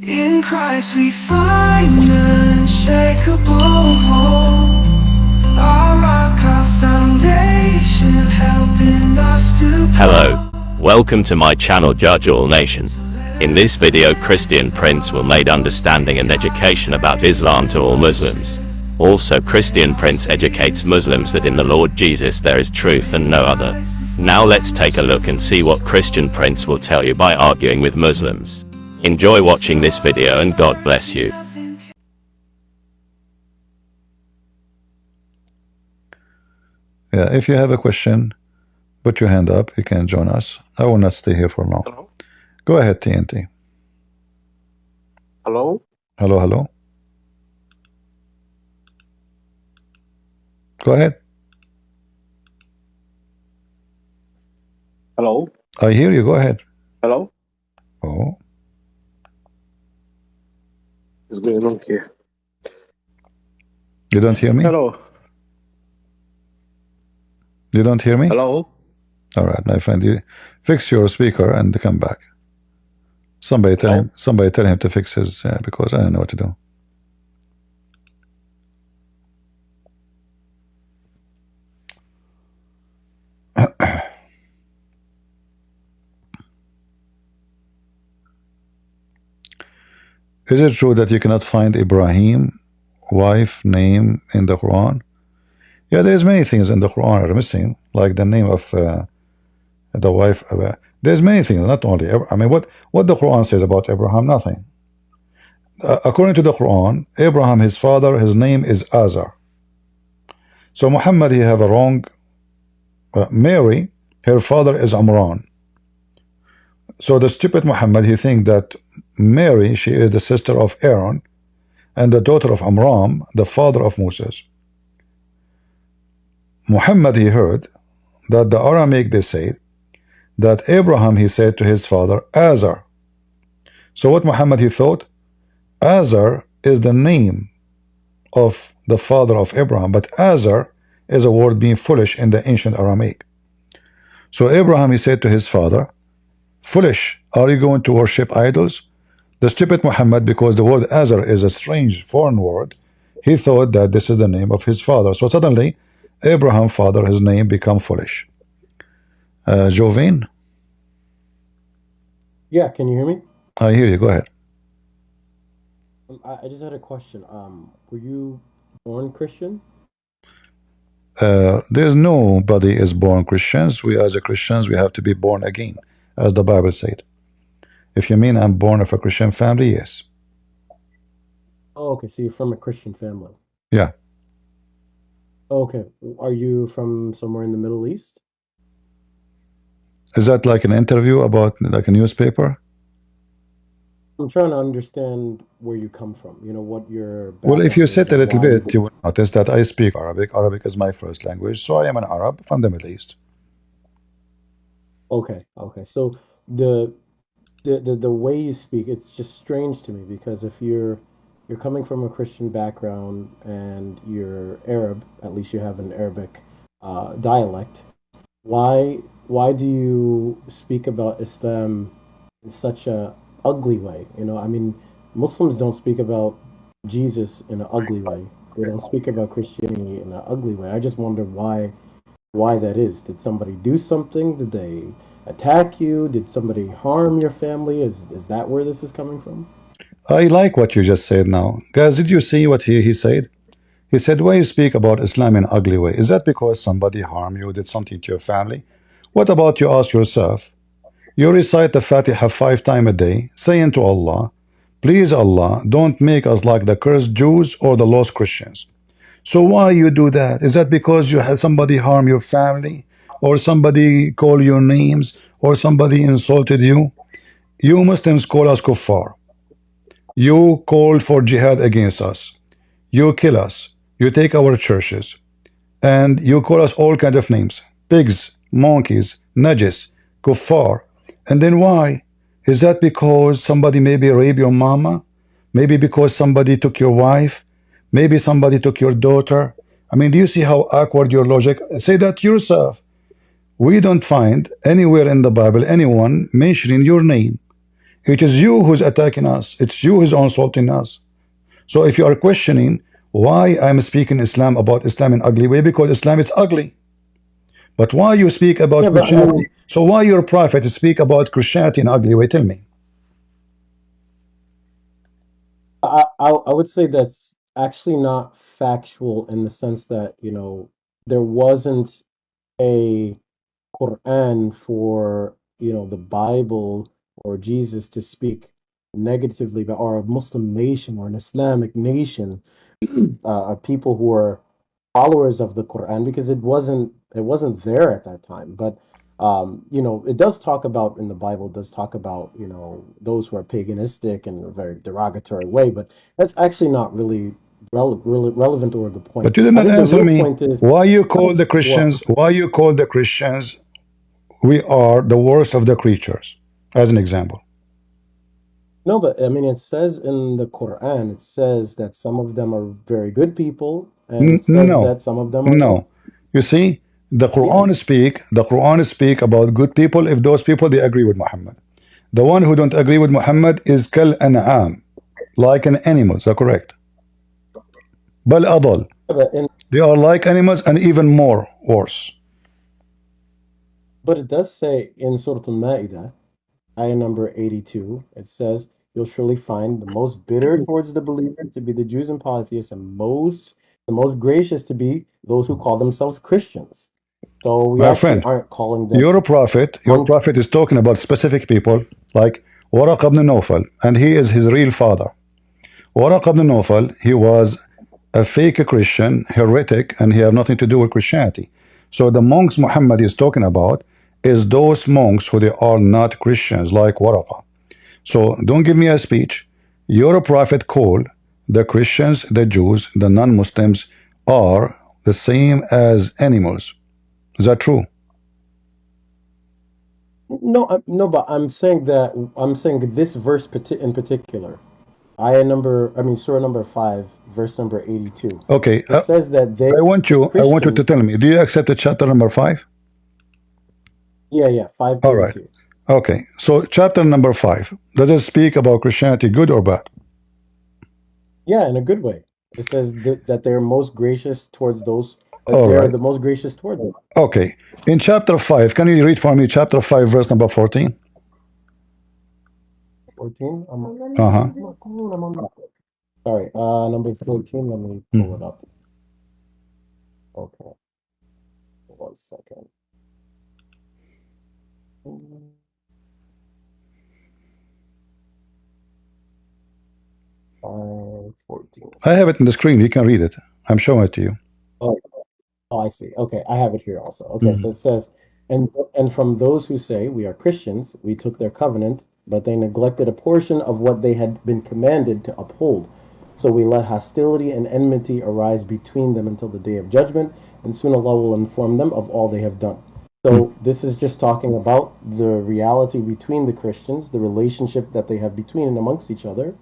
In Christ we find unshakable hope. Our rock, our foundation, helping us to Hello, welcome to my channel Judge All Nation. In this video, Christian Prince will make understanding and education about Islam to all Muslims. Also, Christian Prince educates Muslims that in the Lord Jesus there is truth and no other. Now let's take a look and see what Christian Prince will tell you by arguing with Muslims. Enjoy watching this video and God bless you. Yeah, if you have a question, put your hand up. You can join us. I will not stay here for long. Hello? Go ahead, TNT. Hello? Hello, hello. Go ahead. Hello? I hear you. Go ahead. Hello? Oh, What's going on here? you don't hear me? Hello? You don't hear me? Hello? All right, my friend. You fix your speaker and come back. Somebody tell Hello? him. Somebody tell him to fix his because I don't know what to do. Is it true that you cannot find Ibrahim wife name in the Quran? Yeah, there's many things in the Quran are missing, like the name of the wife. There's many things, not only. I mean, what the Quran says about Abraham? Nothing. According to the Quran, Abraham, his father, his name is Azar. So Muhammad, he have a wrong. Mary, her father is Amran. So the stupid Muhammad, he think that Mary, she is the sister of Aaron and the daughter of Amram, the father of Moses. Muhammad, he heard that the Aramaic, they say that Abraham, he said to his father Azar. So what Muhammad, he thought, Azar is the name of the father of Abraham, but Azar is a word being foolish in the ancient Aramaic. So Abraham, he said to his father, foolish, are you going to worship idols? The stupid Muhammad, because the word Azar is a strange foreign word, he thought that this is the name of his father. So suddenly Abraham's father, his name become foolish. Jovin? Yeah, can you hear me? I hear you, go ahead. I just had a question. Were you born Christian? There's nobody is born Christians. We as a Christians, we have to be born again, as the Bible said. If you mean I'm born of a Christian family, yes. Oh, okay, so you're from a Christian family. Yeah. Okay, are you from somewhere in the Middle East? Is that like an interview about like a newspaper? I'm trying to understand where you come from, you know, what your Well, if background you is sit a and little why bit, you will notice that I speak Arabic. Arabic is my first language, so I am an Arab from the Middle East. Okay, so the way you speak, it's just strange to me because if you're coming from a Christian background and you're Arab, at least you have an Arabic dialect. Why do you speak about Islam in such a ugly way? You know, I mean, Muslims don't speak about Jesus in an ugly way. They don't speak about Christianity in an ugly way. I just wonder why that is. Did somebody do something? Did they attack you? Did somebody harm your family? Is that where this is coming from? I like what you just said now. Guys, did you see what he said? He said, why you speak about Islam in an ugly way? Is that because somebody harmed you, did something to your family? What about you ask yourself, you recite the Fatiha 5 times a day, saying to Allah, please Allah, don't make us like the cursed Jews or the lost Christians. So why you do that? Is that because you had somebody harm your family? Or somebody call your names? Or somebody insulted you? You Muslims call us kuffar. You called for jihad against us. You kill us. You take our churches. And you call us all kind of names. Pigs, monkeys, najis, kuffar. And then why? Is that because somebody maybe raped your mama? Maybe because somebody took your wife? Maybe somebody took your daughter? I mean, do you see how awkward your logic? Say that yourself. We don't find anywhere in the Bible anyone mentioning your name. It is you who's attacking us. It's you who's insulting us. So if you are questioning why I'm speaking Islam about Islam in ugly way, because Islam is ugly. But why you speak about Yeah, but I Christianity? mean, So why your prophet speak about Christianity in ugly way? Tell me. I would say that's actually not factual in the sense that, there wasn't a Quran for, the Bible or Jesus to speak negatively about, or a Muslim nation or an Islamic nation, people who are followers of the Quran, because it wasn't there at that time. But it does talk about, in the Bible, it does talk about, those who are paganistic in a very derogatory way, but that's actually not really relevant or the point. But you did I not think the answer real me. point is, Why you call the well, Christians? Why you call the Christians? We are the worst of the creatures, as an example. no, but I mean, it says in the Quran, it says that some of them are very good people, and it says No, that some of them are not. no. You see, Yeah, The Quran speak about good people if those people they agree with Muhammad. The one who don't agree with Muhammad is kal an'am, like an animal. Is that correct? Bal adal. but in They are like animals and even more worse. but it does say in Surah Al-Ma'idah, ayah number 82, it says, "You'll surely find the most bitter towards the believers to be the Jews and polytheists, and the most gracious to be those who call themselves Christians." So we My actually friend, aren't calling them your prophet is talking about specific people like Waraq ibn Nawfal, and he is his real father. Waraq ibn Nawfal, he was a fake Christian, heretic, and he have nothing to do with Christianity. So the monks Muhammad is talking about is those monks who they are not Christians, like Waraqa. So don't give me a speech. Your prophet called the Christians, the Jews, the non-Muslims are the same as animals. Is that true? No, no, but I'm saying this verse in particular, Surah number 5, verse number 82. Okay, It says that they, I want you to Christians, tell me. Do you accept the chapter number 5? yeah, All right. 582. Okay. So chapter number 5, does it speak about Christianity good or bad? Yeah, in a good way. It says that they're most gracious towards those, that All they're right. the most gracious towards them. Okay. In chapter 5, can you read for me chapter 5, verse number 14? 14? Uh-huh. Sorry, number 14, let me pull it up. Okay, 1 second. 5:14. I have it in the screen. You can read it. I'm showing it to you. Oh, oh, I see. Okay, I have it here also. Okay, so it says, and from those who say we are Christians, we took their covenant, but they neglected a portion of what they had been commanded to uphold. So we let hostility and enmity arise between them until the day of judgment, and soon Allah will inform them of all they have done. So this is just talking about the reality between the Christians, the relationship that they have between and amongst each other,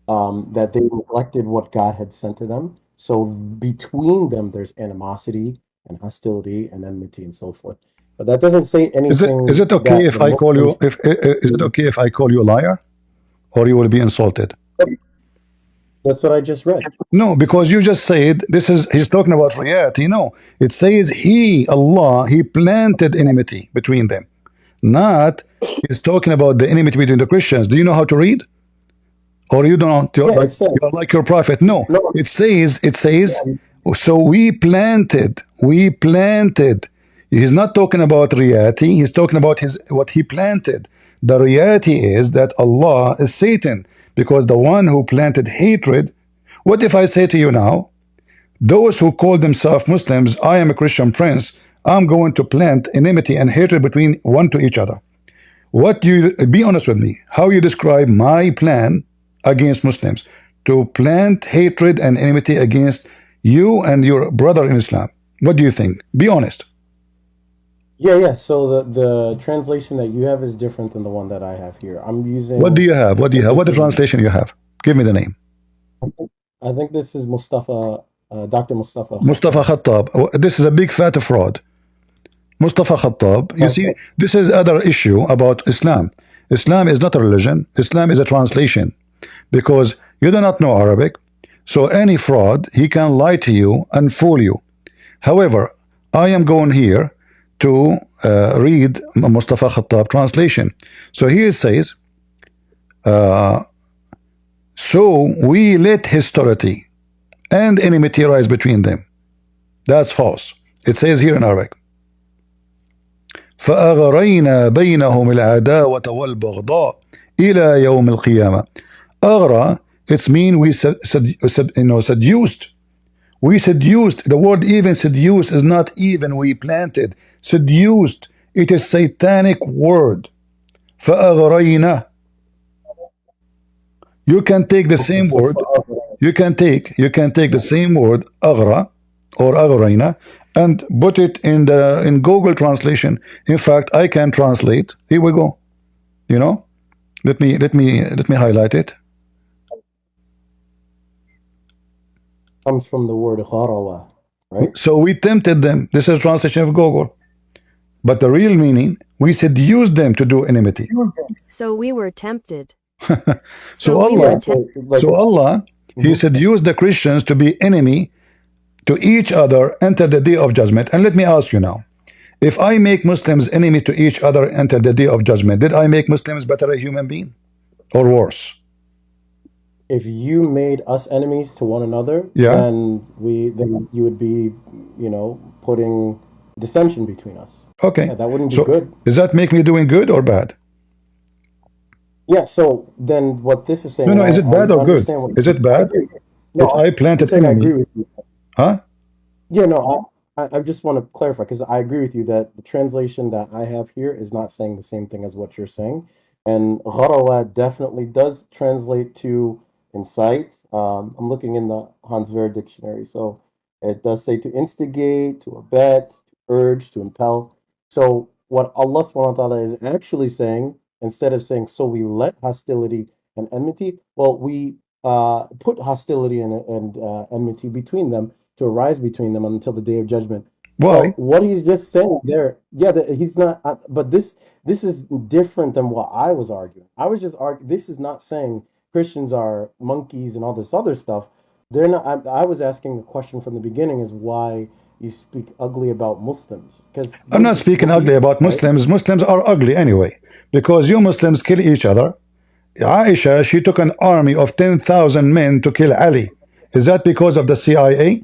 that they neglected what God had sent to them. So between them, there's animosity and hostility and enmity and so forth. But that doesn't say anything Is it okay that if the I call you Muslims. is it okay if I call you a liar, or you will be insulted? That's what I just read. No, because you just said he's talking about reality. No, it says Allah, he planted enmity between them. Not he's talking about the enmity between the Christians. Do you know how to read? Or you don't, Yeah, it says you're like your prophet. No, no. it says, so we planted. He's not talking about reality, he's talking about what he planted. The reality is that Allah is Satan, because the one who planted hatred. What if I say to you now, those who call themselves Muslims, I am a Christian prince, I'm going to plant enmity and hatred between one to each other. What do you, be honest with me, how you describe my plan against Muslims, to plant hatred and enmity against you and your brother in Islam? What do you think? Be honest. Yeah. So the translation that you have is different than the one that I have here. I'm What do using, you have? What do you have? What this the is, translation you have? Give me the name. I think this is Dr. Mustafa Mustafa Khattab. Khattab. Oh, this is a big fat fraud. Mustafa Khattab. You see, Okay. this is other issue about Islam. Islam is not a religion. Islam is a translation, because you do not know Arabic. So any fraud, he can lie to you and fool you. However, I am going here to read Mustafa Khattab translation. So here it says, so we let hostility and enmity rise between them. That's false. It says here in Arabic, فأغرينا بينهم العداوة والبغضاء إلى يوم القيامة. أغرى, it's mean we seduced. We seduced. The word even seduce is not even we planted. Seduced. It is satanic word. فأغرينا. You can take the same word. You can take the same word أغرى or أغرينا and put it in Google translation. In fact, I can translate. Here we go. You know, let me highlight it. Comes from the word gharawa, right? So we tempted them. This is a translation of Google, but the real meaning, we seduced them to do enmity. So we were tempted. So we Allah, were tempted. so Allah, He seduced the Christians to be enemy to each other until the day of judgment. And let me ask you now, if I make Muslims enemy to each other until the day of judgment, did I make Muslims better a human being or worse? If you made us enemies to one another, Yeah. then you would be, putting dissension between us. Okay. Yeah, that wouldn't be So good. does that make me doing good or bad? Yeah. So then, what this is saying? No, is it bad or good? Is it bad? No, If I planted I enemy, agree with you. huh? Yeah, no, I just want to clarify because I agree with you that the translation that I have here is not saying the same thing as what you're saying. And gharawa definitely does translate to incite. I'm looking in the Hans Ver dictionary. So it does say to instigate, to abet, to urge, to impel. So what Allah subhanahu wa ta'ala is actually saying, instead of saying, so we let hostility and enmity, well, we put hostility and enmity between them to arise between them until the day of judgment. Why? Well, what he's just saying there, yeah, he's not. But this is different than what I was arguing. I was just arguing. This is not saying Christians are monkeys and all this other stuff. They're not. I was asking the question from the beginning: is why you speak ugly about Muslims? Because I'm not speaking ugly about Muslims. Muslims are ugly anyway, because you Muslims kill each other. Aisha, she took an army of 10,000 men to kill Ali. Is that because of the CIA?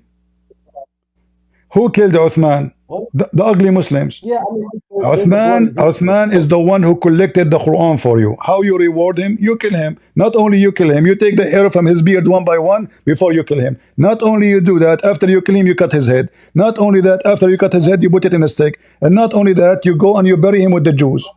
Who killed Uthman? The ugly Muslims. Yeah, I mean, Uthman is the one who collected the Quran for you. How you reward him? You kill him. Not only you kill him, you take the hair from his beard one by one before you kill him. Not only you do that, after you kill him, you cut his head. Not only that, after you cut his head, you put it in a stick. And not only that, you go and you bury him with the Jews.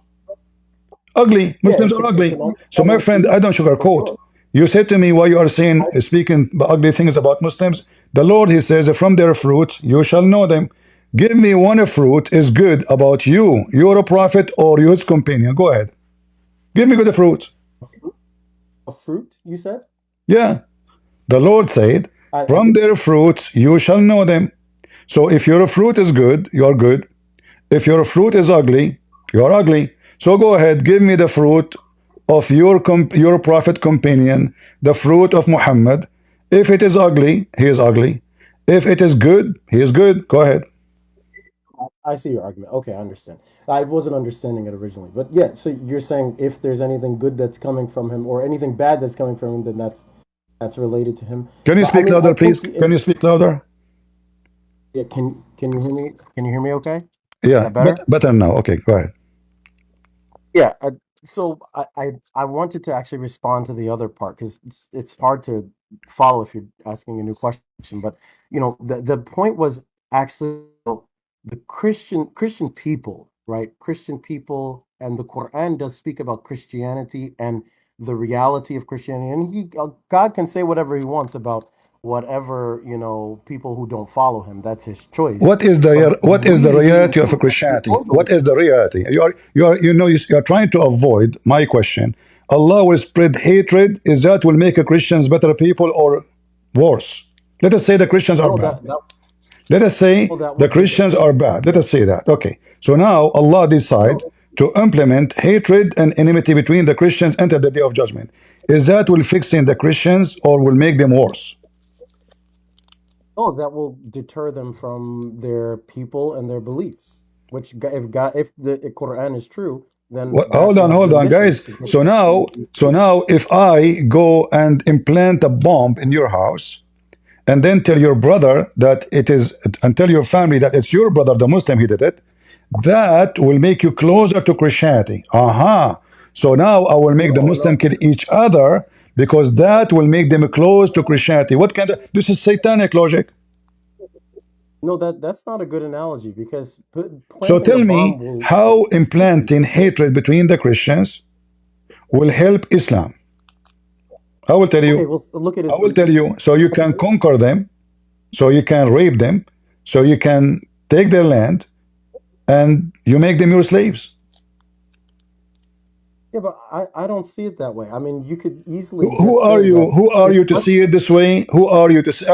Ugly. Muslims are ugly. So my friend, I don't sugarcoat. You said to me why you are saying, speaking ugly things about Muslims. The Lord, He says, from their fruits you shall know them. Give me one fruit is good about you. You're a prophet or you're his companion. Go ahead. Give me good fruit. A fruit, you said? Yeah. The Lord said, from their fruits you shall know them. So if your fruit is good, you are good. If your fruit is ugly, you are ugly. So go ahead, give me the fruit of your prophet companion, the fruit of Muhammad. If it is ugly, he is ugly. If it is good, he is good. Go ahead. I see your argument. Okay, I understand. I wasn't understanding it originally, but yeah. So you're saying if there's anything good that's coming from him or anything bad that's coming from him, then that's related to him. Can you speak louder, please? Can you speak louder? Yeah. Can you hear me? Can you hear me? Okay. Yeah. Better now. Okay. Go ahead. Yeah. So I wanted to actually respond to the other part because it's hard to follow if you're asking a new question. But the point was actually the Christian people, right? Christian people, and the Quran does speak about Christianity and the reality of Christianity, and God can say whatever He wants about whatever people who don't follow Him. That's His choice. What is the reality of Christianity? What is the reality? You are trying to avoid my question. Allah will spread hatred. Is that will make Christians better people or worse? Let us say the Christians are bad. Let us say the Christians are bad. Let us say that. Okay. So now Allah decide to implement hatred and enmity between the Christians until the day of judgment. Is that will fixing the Christians or will make them worse? Oh, that will deter them from their people and their beliefs. Which, if the Quran is true, then that is Hold the on, mission. guys. So now, if I go and implant a bomb in your house, and then tell your brother that it is, and tell your family that it's your brother, the Muslim, he did it, that will make you closer to Christianity. Aha. So now I will make the Muslim kill each other because that will make them close to Christianity. What kind of, this is satanic logic. No, that's not a good analogy because So planting tell a me bomb will. how implanting hatred between the Christians will help Islam. I will tell Okay, you. well, look at it. I will tell you. So you can conquer them, so you can rape them, so you can take their land, and you make them your slaves. Yeah, but I don't see it that way. I mean, you could easily Who just are say you? that Who are if you to see it this way? Who are you to see?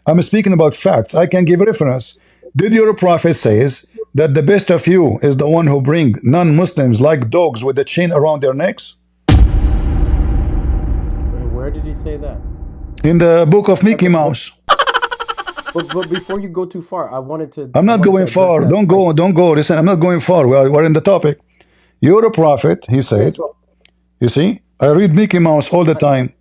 I'm speaking about facts. I can give reference. Did your prophet says that the best of you is the one who bring non-Muslims like dogs with a chain around their necks? where did he say that? In the book of Mickey But, Mouse. but before you go too far, I'm I not wanted to going address far. that Don't point. go. Don't go. Listen, I'm not going far. We're in the topic. You're a prophet, he Okay, said. so You see, I read Mickey Mouse all the time.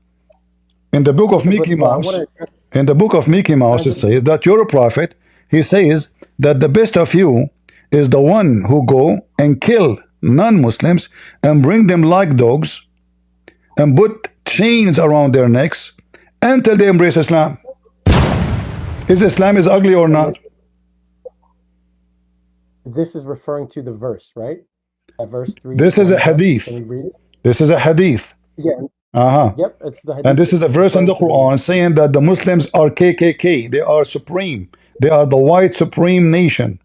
In the book of okay, Mickey but I want Mouse, to. in the book of Mickey Mouse, it says that you're a prophet. He says that the best of you is the one who go and kill non-Muslims and bring them like dogs and put chains around their necks until they embrace Islam. Is Islam is ugly or not? This is referring to the verse, right? At verse This is a 3:21. hadith. Can we read it? This is a hadith. Yeah. Uh-huh. Yep. It's the And hadith. this is a It's verse in the referring to the. Quran saying that the Muslims are KKK. They are supreme. They are the white supreme nation.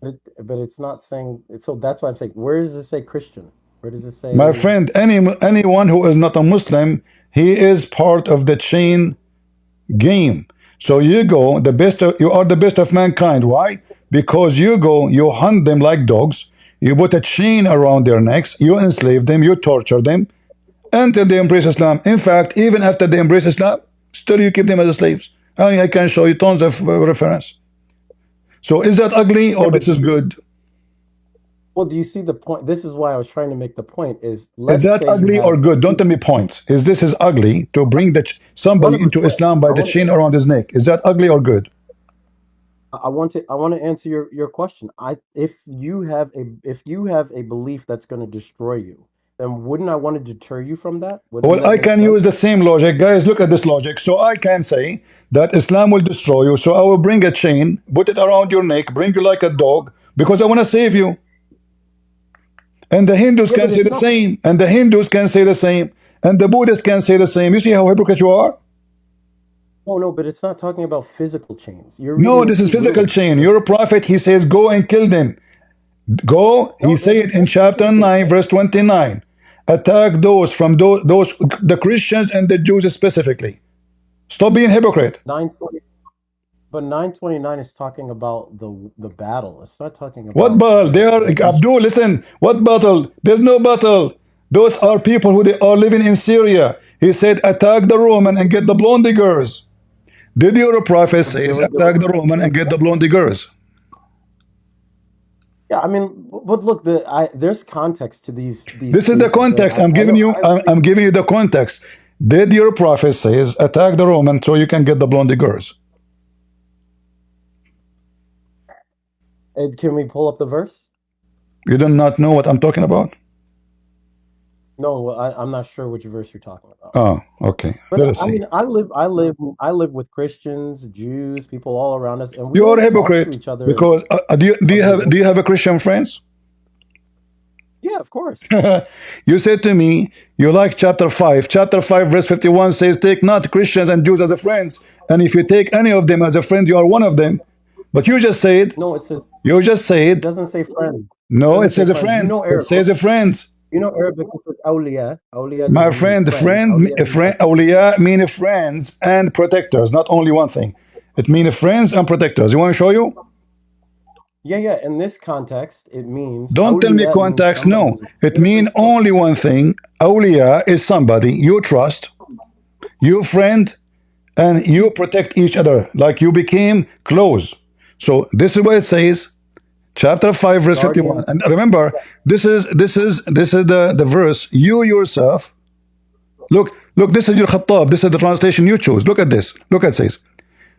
But it's not saying. So that's why I'm saying. Where does it say Christian? Where does it say? My friend, anyone who is not a Muslim, he is part of the chain game. So you go, you are the best of mankind. Why? Because you go, you hunt them like dogs, you put a chain around their necks, you enslave them, you torture them until they embrace Islam. In fact, even after they embrace Islam, still you keep them as slaves. I can show you tons of reference. So is that ugly or this is good? Well, do you see the point? This is why I was trying to make the point. Is Let's that say you ugly or have good? Don't tell me points. Is this is ugly to bring somebody into 100%. Islam by the chain around his neck? Is that ugly or good? I want to answer your question. If you have a belief that's going to destroy you, then wouldn't I want to deter you from that? Wouldn't Well, that I make can sense? use the same logic. Guys, look at this logic. So I can say that Islam will destroy you. So I will bring a chain, put it around your neck, bring you like a dog, because I want to save you. And the Hindus Yeah, can but say it's the not. same. And the Hindus can say the same. And the Buddhists can say the same. You see how hypocrite you are? Oh no, but it's not talking about physical chains. You're No, reading it this is too physical literally. chain. You're a prophet. He says, go and kill them. Go, he No, say it in it chapter doesn't say 9, verse 29. Attack those from the Christians and the Jews specifically. Stop being hypocrite. 920. But 929 is talking about the battle. It's not talking What about battle? They are the Abdul, listen, what battle? There's no battle. Those are people who they are living in Syria. He said, attack the Roman and get the blonde girls. Did your prophet says attack the Roman and get the blonde girls? Yeah, I mean, but look, there's context to these This is the statements. context. I'm giving you. I'm giving you the context. Did your prophet says attack the Roman so you can get the blonde girls? Can we pull up the verse? You do not know what I'm talking about? No, well, I'm not sure which verse you're talking about. Oh, okay. But Let us I see. mean, I live with Christians, Jews, people all around us, and we You are a always talk to hypocrite each other. because do you have a Christian friends? Yeah, of course. You said to me you like chapter 5. Chapter 5 verse 51 says take not Christians and Jews as a friends, and if you take any of them as a friend you are one of them. But you just said No, it says it doesn't say friend. no, it Doesn't say says a friends. You friend. know It Arabic. says a friend. You know Arabic. It says awliya. Awliya My doesn't mean friend, Awliya means awliya mean friends and protectors, not only one thing. It means friends and protectors. You want to show you? Yeah. In this context, it means Don't tell me awliya means context. somebody No, who's it very means close. only one thing. Awliya is somebody you trust, you friend, and you protect each other like you became close. So this is what it says, chapter 5 verse 51. Guardians. And remember, this is the verse you yourself look, this is your Khattab, this is the translation you choose. Look at this, look at it says,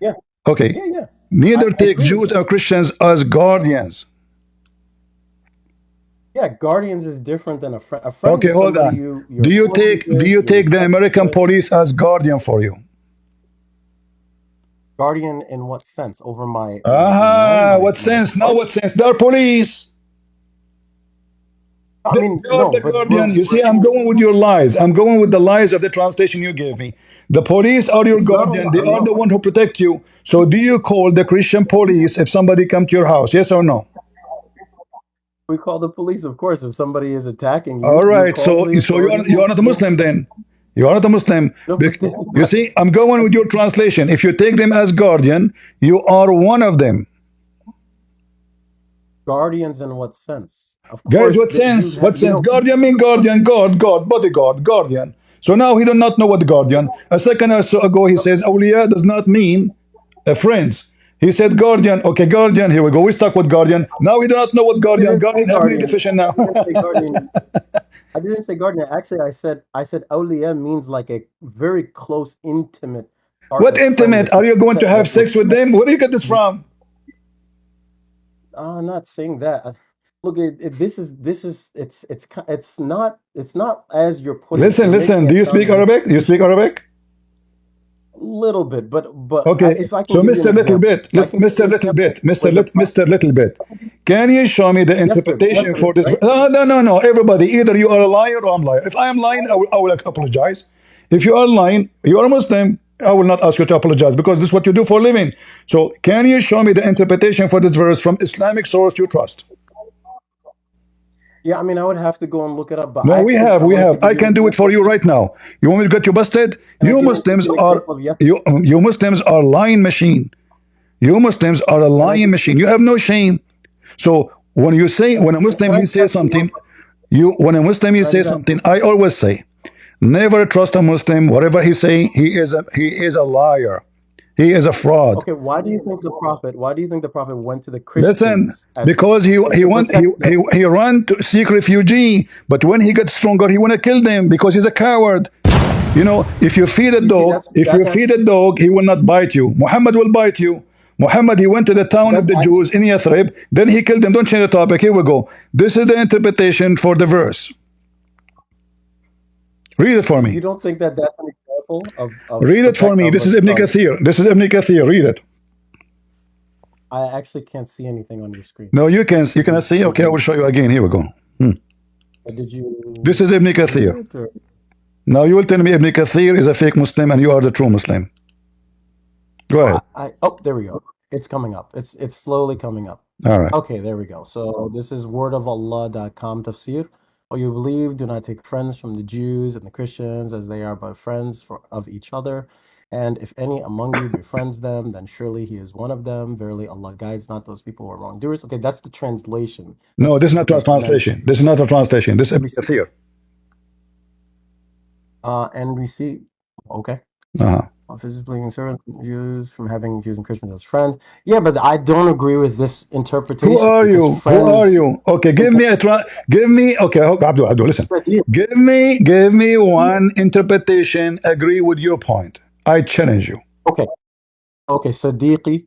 Yeah, okay, yeah. I neither take agree with Jews that. or Christians as guardians. Yeah, guardians is different than a friend. A friend Okay, is hold somebody on. you're close Do with, you you're take the respectful American with. police as guardian for you? Guardian in what sense? Over my man, Ah, what my sense? Now what partner? sense? They're police. I mean, They are no, the but guardian. You see, I'm going with your lies. I'm going with the lies of the translation you gave me. The police are your it's not a guardian. They lie. are No, the one who protect you. So do you call the Christian police if somebody come to your house? Yes or no? we call the police, of course. If somebody is attacking All you, you right. call So the authorities. you are not a Muslim then. You are not a Muslim. No, but this is You not. see, I'm going with That's your translation. If you take them as guardian, you are one of them. guardians in what sense? Of Guys, course, what that you sense? have. What sense? Guardian mean guardian, God, bodyguard, guardian. So now he do not know what guardian. A second or so ago, he says awliya does not mean friends. He said guardian. Okay, guardian. Here we go. We stuck with guardian. Now we do not know what I guardian. didn't say Guardian have many guardian. definition I now. didn't say guardian. I didn't say guardian. Actually, I said awliya means like a very close, intimate What partner, friend intimate? that you Are you going to protect, have that sex with respect. them? Where do you get this from? I'm not saying that. Look, it's not as you're putting it. Listen, You're making listen. Do it you sound speak as if Arabic? Do you speak Arabic? a little bit, but Okay, if I can so give you an Mr. Little example, Bit, if I can give you Mr. an Little example Bit, where the prophet, Mr. Little Bit, can you show me the interpretation Nefer, for this? right? No. Everybody, either you are a liar or I'm a liar. If I am lying, I will apologize. If you are lying, you are a Muslim. I will not ask you to apologize because this is what you do for a living. So, can you show me the interpretation for this verse from Islamic source you trust? Yeah, I mean, I would have to go and look it up, but No, I we actually have, I we wanted have. to I give you an can do it for example. you right now. You want me to get you busted? Can I give you an example of yes? You Muslims are lying machine. You Muslims are a Can I lying give machine. You have no shame. So when you say, when a Muslim can I he says test you? something, when a Muslim he Right, says exactly. something, I always say, never trust a Muslim. Whatever he say, he is a liar. He is a fraud. Okay, why do you think the prophet? Why do you think the prophet went to the Listen, Christians as because he to want protect them? he run to seek refugee, but when he gets stronger, he want to kill them because he's a coward. You know, if you feed a You see, dog, if you that's feed a actually dog, he will not bite you. Muhammad will bite you. Muhammad, he went to the town of that's the Jews actually. in Yathrib, then he killed them. Don't change the topic. Here we go. This is the interpretation for the verse. Read it for You me. don't think that that's an example of Read it for protect me. of This a is Ibn Kathir. This is Ibn Kathir. Read it. I actually can't see anything on your screen. No, you can. You Can cannot see. Okay, I will show you again. Here we go. did you This is Ibn read Kathir. it or? Now you will tell me Ibn Kathir is a fake Muslim and you are the true Muslim. Go ahead. There we go. It's coming up. It's slowly coming up. All right. Okay, there we go. So this is wordofallah.com tafsir. O you believe, do not take friends from the Jews and the Christians, as they are but friends of each other. And if any among you befriends them, then surely he is one of them. Verily, Allah guides not those people who are wrongdoers. Okay, that's the translation. No, That's this is not a okay. And then translation. This is not a translation. This is Ibn Kathir. and we see. Okay. Uh-huh. Officers blaming servants, Jews from having Jews and Christians as friends. Yeah, but I don't agree with this interpretation Who are because you? Who are friends. you? Okay, give me a try. Give me. Okay, Abdul, listen. Sadiq. Give me one interpretation. Agree with your point. I challenge you. Okay, Sadiqi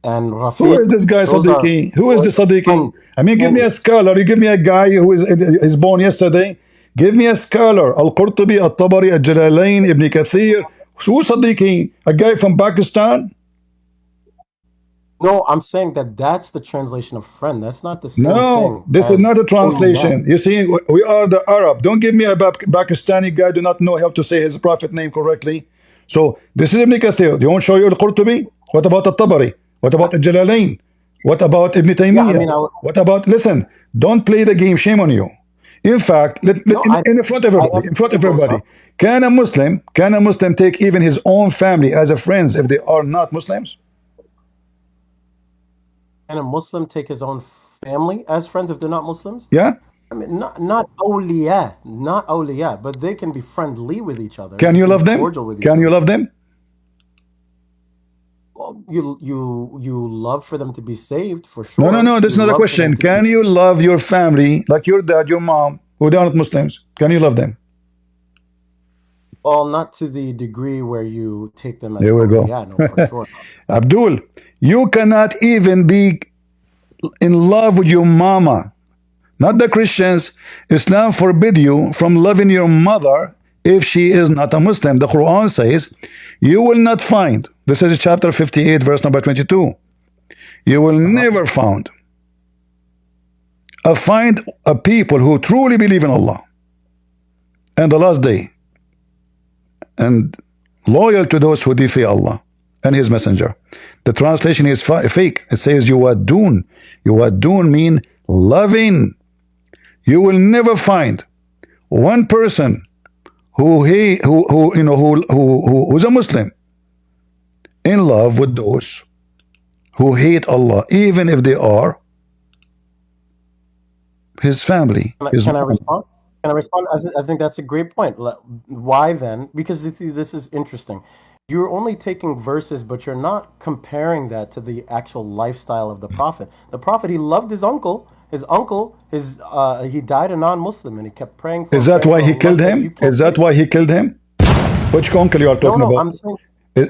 and Who is Rafiq. this guy, Those are Sadiqi? Who is the Sadiqi? friends. I mean, give me a scholar. You give me a guy who is born yesterday. Give me a scholar. Al-Qurtubi, Al-Tabari, Al-Jalalain, Ibn Kathir. Who Sadiqi? A guy from Pakistan? No, I'm saying that's the translation of friend. That's not the same No, thing this is as not a awliya. translation. You see, we are the Arab. Don't give me a Pakistani guy do not know how to say his prophet name correctly. So this is Ibn Kathir. Do you want to show you Al-Qurtubi? What about Al-Tabari? What about Al-Jalalain? What about Ibn Yeah, I Taymiyyah? mean, What about, listen, don't play the game. Shame on you. In fact, no, in front of I everybody, in front understand of those everybody, up. can a Muslim take even his own family as a friends if they are not Muslims? Can a Muslim take his own family as friends if they're not Muslims? Yeah? I mean, not awliya, not awliya, but they can be friendly with each other. Can They you can be love them? cordial with each Can other. you love them? Well, you love for them to be saved for No, no, sure. no. That's You not a love for them question. to be. Can you love your family, like your dad, your mom, who they are not Muslims? Can you love them? Well, not to the degree where you take them as There we go. awliya, no, for sure. Abdul, you cannot even be in love with your mama. Not the Christians. Islam forbid you from loving your mother if she is not a Muslim. The Quran says, you will not find, this is chapter 58, verse number 22. You will never find a people who truly believe in Allah and the last day and loyal to those who defy Allah and His Messenger. The translation is fake. It says yuwaddun. Yuwaddun mean loving. You will never find one person who's a Muslim in love with those who hate Allah, even if they are his family. Can I respond? Can I respond? I think that's a great point. Why then? Because this is interesting. You're only taking verses, but you're not comparing that to the actual lifestyle of the Prophet. The Prophet, he loved his uncle. His uncle, he died a non-Muslim, and he kept praying for him. Is that why he killed him? Is that why he killed him? Which uncle you are talking about? I'm saying,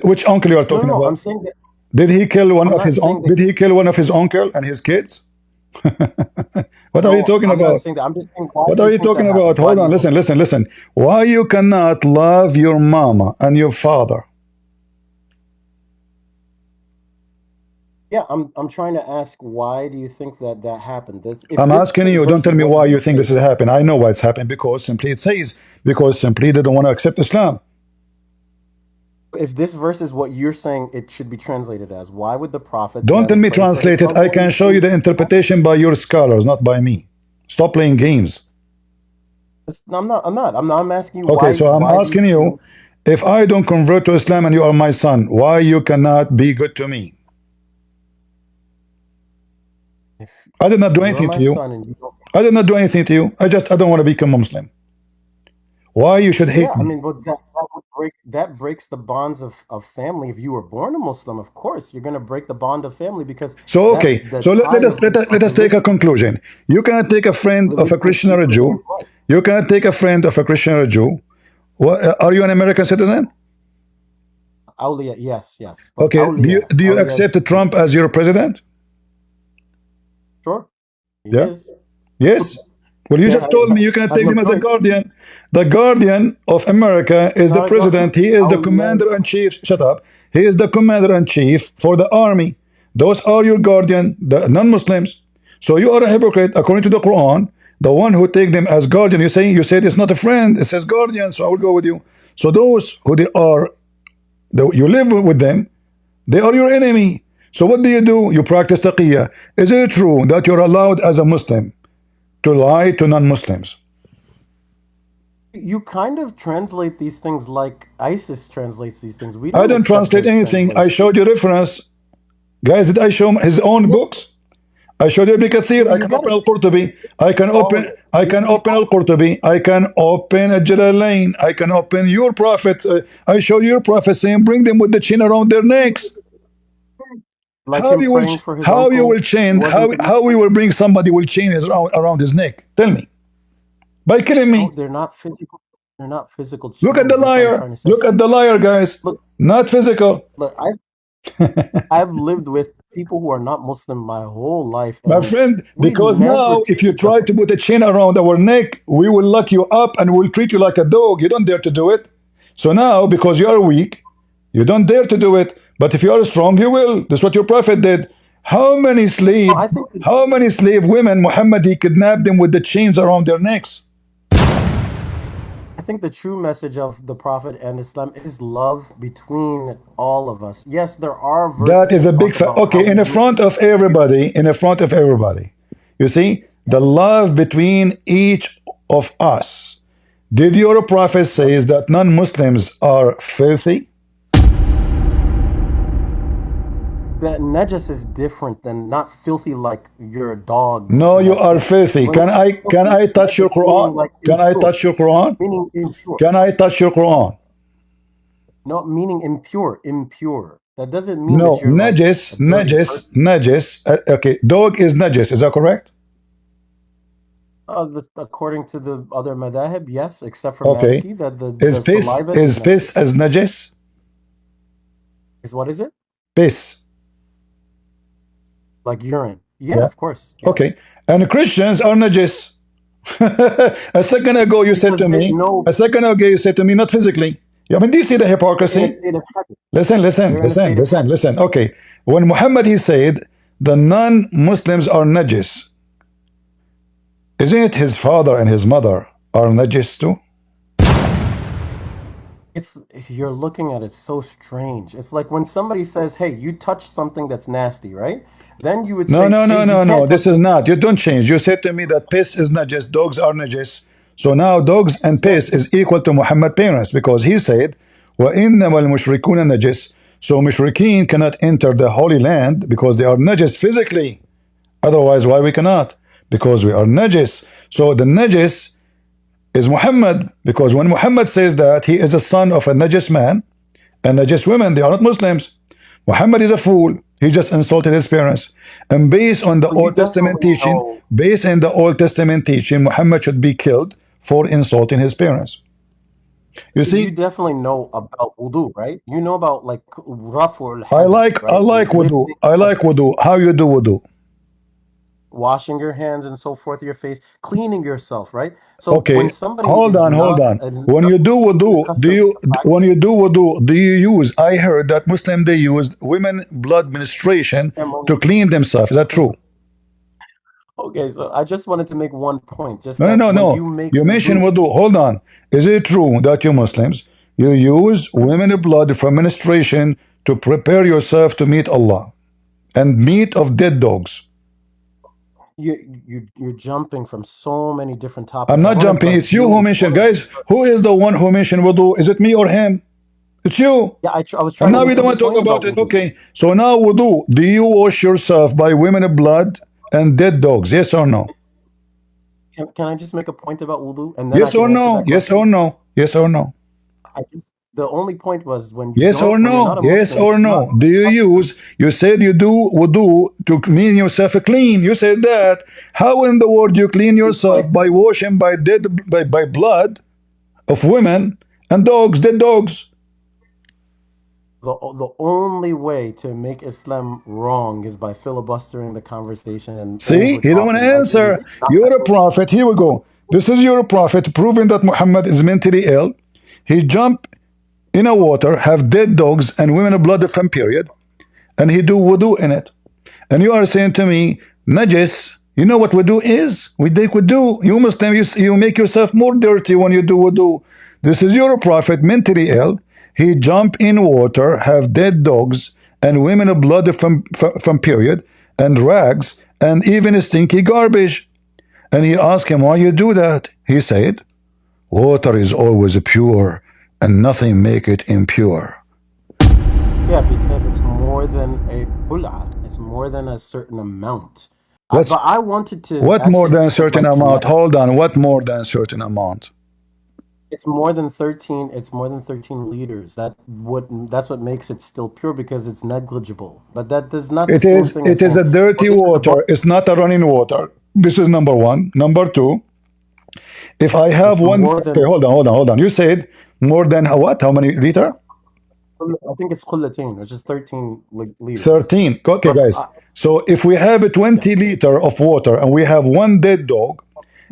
which uncle you are talking about? I'm saying that. Did he kill one I'm of not his saying that- Did he kill one of his uncle and his kids? What are you talking I'm about? not saying that. I'm just saying. What are you talking about? Hold on, listen. Why you cannot love your mama and your father? Yeah, I'm trying to ask, why do you think that happened? I'm asking you, don't tell me why you think this has happened. I know why it's happened, because simply they don't want to accept Islam. If this verse is what you're saying it should be translated as, why would the Prophet Don't tell me translate it. I can show you the interpretation by your scholars, not by me. Stop playing games. I'm asking you. Okay, so I'm asking you, if I don't convert to Islam and you are my son, why you cannot be good to me? I did not do anything to you. I did not do anything to you. I don't want to become a Muslim. Why you should hate me? I mean, but that breaks the bonds of family. If you were born a Muslim, of course, you're going to break the bond of family, because. So okay, so let us take a conclusion. You cannot take a friend of a Christian or a Jew. You cannot take a friend of a Christian or a Jew. Are you an American citizen? Awliya, yes. Okay, do you accept Trump as your president? Sure. Yes. Well, you just told me you can take him as a guardian. The guardian of America is the president. He is the commander-in-chief. Shut up. He is the commander-in-chief for the army. Those are your guardian, the non-Muslims. So you are a hypocrite according to the Quran. The one who take them as guardian, you said it's not a friend. It says guardian. So I will go with you. So those who you live with them, they are your enemy. So what do? You practice taqiyya. Is it true that you're allowed as a Muslim to lie to non-Muslims? You kind of translate these things like ISIS translates these things. I don't translate anything. I showed you reference. Guys, did I show his own books? I showed you Ibn Kathir. I can open Al-Qurtubi. I can open Al-Qurtubi. I can open Al-Jalalain. I can open your prophet. I showed your prophet saying, bring them with the chain around their necks. How we will bring somebody with chain around his neck? Tell me. By killing me. No, they're not physical. They're not physical. Look at the liar. Look at the liar, guys. Look, not physical. Look, I've lived with people who are not Muslim my whole life. My friend, because now if you try to put a chain around our neck, we will lock you up and we'll treat you like a dog. You don't dare to do it. So now, because you are weak, you don't dare to do it. But if you are strong, you will. That's what your prophet did. How many slave women Muhammad he kidnapped them with the chains around their necks? I think the true message of the Prophet and Islam is love between all of us. Yes, there are verses that is a big fact. Okay, in front of everybody, you see, the love between each of us. Did your prophet say that non-Muslims are filthy? That najas is different than not filthy like your dogs No, in you that are sense. filthy. When we say Can filthy, I touch your najas meaning Quran? like Can I impure, touch your Quran? meaning impure, Can I touch your Quran? not meaning impure, impure. That doesn't mean that No, you're like a dirty person. najis. Okay, dog is najis. Is that correct? According to the other madhahib, yes, except for Okay. Maliki, that the saliva is Is najis. piss as najis? Is what is it? Piss. Like urine. Yeah, Yeah. of course. Yeah. Okay. And Christians are najis. A second ago you said Because to they me, know not physically. Yeah, I mean, do you see the they're in a hypocrisy? state of hadith. Listen, listen. Okay. When Muhammad he said the non-Muslims are najis, isn't it his father and his mother are najis too? It's you're looking at it so strange. It's like when somebody says, "Hey, you touched something that's nasty," right? Then you would No, say, no, "Hey, no, you no, no. can't touch This is not. You don't change. You said to me that piss is najis, dogs are najis. So now dogs and said piss is equal to Muhammad parents because he said, وَإِنَّمَا الْمُشْرِكُونَ نَجِسٌ. So mushrikeen cannot enter the Holy Land because they are najis physically. Otherwise, why we cannot? Because we are najis. So the najis is Muhammad because when Muhammad says that he is a son of a najis man and najis women, they are not Muslims. Muhammad is a fool. He just insulted his parents. And based on the well, you Old Testament definitely teaching, know Muhammad should be killed for insulting his parents. You you see, definitely know about wudu, right? You know about like raf'ul hadath, I right? like wudu. Lifting I up, like wudu. How you do wudu? washing your hands and so forth, your face, cleaning yourself, right? So when Okay, somebody is hold not on. When you do doesn't wudu, accustomed to the when practice, you do wudu, do you use? I heard that Muslim they use women blood ministration to ceremony. clean themselves. Is that true? Okay, so I just wanted to make one point, just No, no, that no, when no. you make You mentioned wudu, wudu. Hold on. Is it true that you Muslims you use women blood for ministration to prepare yourself to meet Allah and meat of dead dogs? you're jumping from so many different I'm topics. I not want to jumping. like It's you deal who with mentioned, one of them guys. first. Who is the one who mentioned wudu? Is it me or him? It's you. Yeah, I was And trying to now we make don't a want to talk point about about it. wudu. Okay. So now wudu. Do you wash yourself by women blood and dead dogs? Yes or no? Can I just make a point about wudu and then I Yes can or answer no? that Yes or question? no? Yes or no? I just, the only point was Yes or when you're no? not a Yes Muslim, or you're not no? Do you accustomed. use, you said you do wudu to clean yourself clean. You said that. How in the world you clean It's yourself like by washing by blood of women and dogs, dead dogs? the only way to make Islam wrong is by filibustering the conversation and See, over he don't want to talking. Like answer. not You're a actually prophet. Here we go. This is your prophet proving that Muhammad is mentally ill. He jumped in a water, have dead dogs and women blood from period, and he do wudu in it. And you are saying to me, najis, you know what wudu is? We take wudu. You Muslim, you make yourself more dirty when you do wudu. This is your prophet mentally ill. He jump in water, have dead dogs, and women blood from period, and rags, and even stinky garbage. And he asked him, why you do that? He said, water is always pure, and nothing make it impure. yeah, because it's more than a pul'ah. It's more than a certain amount. What's But I wanted to what more actually than a certain like amount? connect. Hold on, what more than a certain amount? It's more than 13. It's more than 13 liters. That's what makes it still pure because it's negligible. But that is not the same thing as It is saying, a "Well, dirty this is above." water. It's not a running water. This is number one. Number two, if I have It's one, more okay, than. hold on. You said more than what? How many liter? I think it's kullatain, which is 13 liters. 13. Okay, But guys. So if we have a yeah, 20 liter of water and we have one dead dog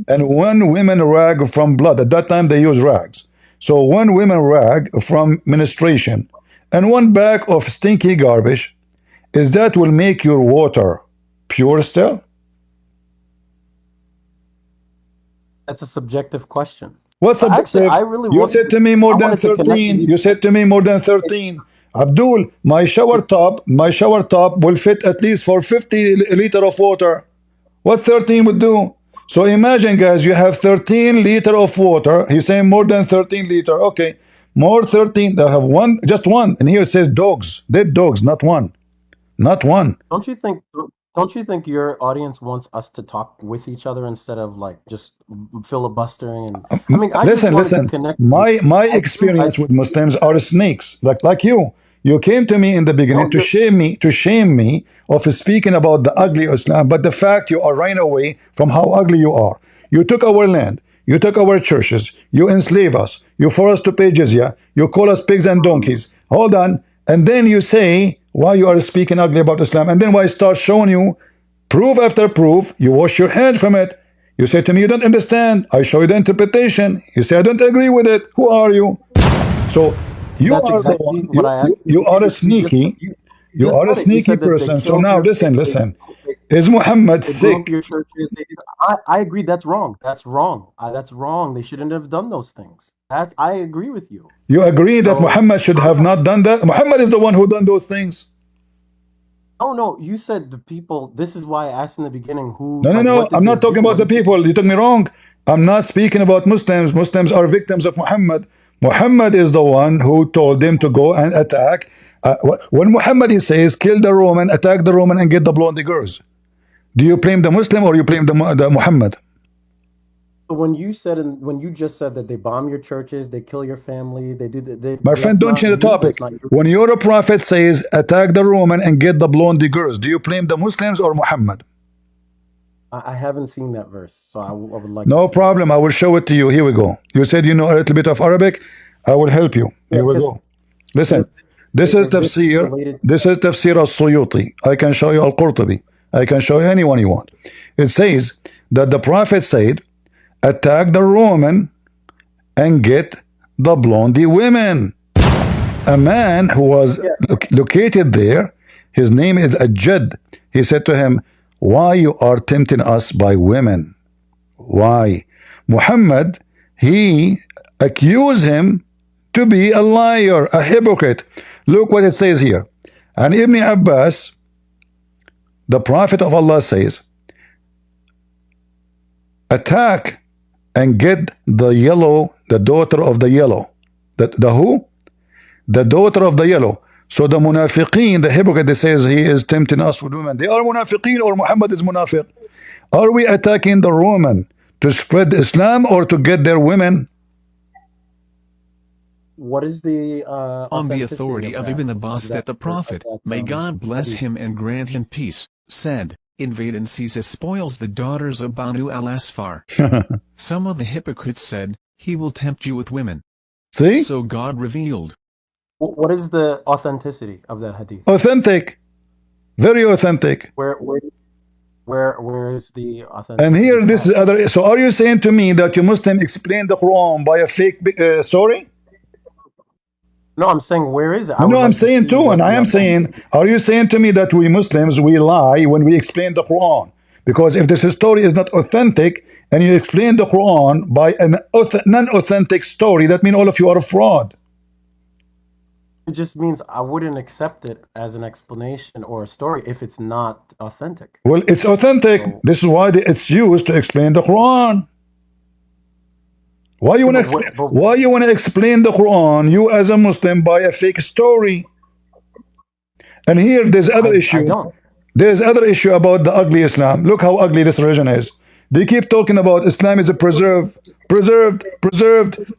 and one women rag from blood, at that time they use rags. So one women rag from menstruation and one bag of stinky garbage, is that will make your water pure still? that's a subjective question. What's But actually, subjective? I really You said to me more I than wanted to connect 13. these You said points. to me more than It's 13. Abdul, it's my shower top will fit at least for 50 liter of water. What 13 would do? So imagine, guys, you have 13 liter of water. He's saying more than 13 liter. Okay, more 13. They have one, just one. And here it says dogs, dead dogs, not one. Not one. Don't you think your audience wants us to talk with each other instead of like just filibustering? And I mean, I just Listen, wanted to listen. connect with you. My I experience with Muslims are snakes, like you. You came to me in the no, beginning to you're shame me of speaking about the ugly Islam, but the fact you are running away from how ugly you are. You took our land, you took our churches, you enslave us, you force us to pay jizya, you call us pigs and donkeys. Hold on, and then you say why you are speaking ugly about Islam, and then when I start showing you proof after proof, you wash your hand from it. You say to me, you don't understand. I show you the interpretation. You say, I don't agree with it. Who are you? So you that's are the exactly one, what I asked you. you are a You just sneaky, you you just are a said it. You sneaky said that they person. So killed now your listen. Is Muhammad they blew up sick? your churches. I agree. That's wrong. That's wrong. That's wrong. They shouldn't have done those things. I agree with you. You agree that So Muhammad should have not done that? Muhammad is the one who done those things. oh no, you said the people. This is why I asked in the beginning who, No. like, what I'm did they not talking do? about What the did they people. You took me wrong. I'm not speaking about Muslims. Muslims are victims of Muhammad. Muhammad is the one who told them to go and attack. When Muhammad he says, kill the Roman, attack the Roman, and get the blonde girls. Do you blame the Muslim or you blame the Muhammad? when you said and when you just said that they bomb your churches, they kill your family, they do My friend, that's don't not change the you. That's topic. not your. When your prophet says, attack the Roman and get the blonde girls, do you blame the Muslims or Muhammad? I haven't seen that verse, so I would like to No see it. problem. I will show it to you. Here we go. You said you know a little bit of Arabic. I will help you. Yeah, Here we because go. Listen. This is if this is tafsir. related to This is tafsir al-Suyuti. I can show you al-Qurtubi. I can show you anyone you want. It says that the prophet said, attack the Roman and get the blondie women. A man who was yeah, located there, his name is Ajad. He said to him, why you are tempting us by women? Why? Muhammad, he accused him to be a liar, a hypocrite. Look what it says here. And Ibn Abbas, the Prophet of Allah says, attack and get the yellow, the daughter of the yellow. The who? The daughter of the yellow. So the munafiqeen, the hypocrite, they says he is tempting us with women. They are munafiqeen or Muhammad is munafiq. Are we attacking the Roman to spread Islam or to get their women? what is the On the authenticity authority of Ibn Abbas that the Prophet, may God bless hadith? him and grant him peace, said, invade and seize as spoils the daughters of Banu al-Asfar. Some of the hypocrites said, he will tempt you with women. See? So God revealed. What is the authenticity of that hadith? Authentic. Very authentic. Where is the authenticity? And here of this that? is other. So are you saying to me that you Muslim explain the Quran by a fake story? No, I'm saying where is it? I No, would I'm like to saying see too, what and I the am saying, authenticity. are you saying to me that we Muslims, we lie when we explain the Quran? Because if this story is not authentic, and you explain the Quran by an non-authentic story, that means all of you are a fraud. It just means I wouldn't accept it as an explanation or a story if it's not authentic. Well, it's authentic. So, This is why it's used to explain the Quran. Why you want to explain the Quran, you as a Muslim, by a fake story? And here there's other I issue. don't. There's other issue about the ugly Islam. Look how ugly this religion is. They keep talking about Islam is a preserved.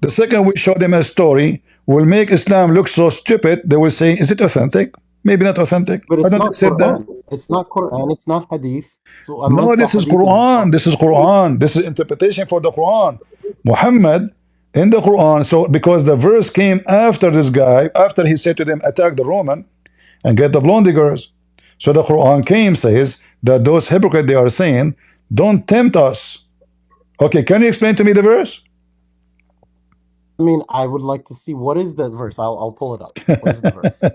The second we show them a story will make Islam look so stupid, they will say, is it authentic? Maybe not authentic. But I it's don't not accept Quran. that. It's not Quran. It's not hadith. So No, unless the this is hadith Quran. This is Quran. This is interpretation for the Quran. Muhammad in the Quran. So because the verse came after this guy, after he said to them, attack the Roman and get the blondie girls. So the Quran came, says that those hypocrites, they are saying, don't tempt us. Okay, can you explain to me the verse? I mean, I would like to see what is the verse. I'll pull it up. What is the verse?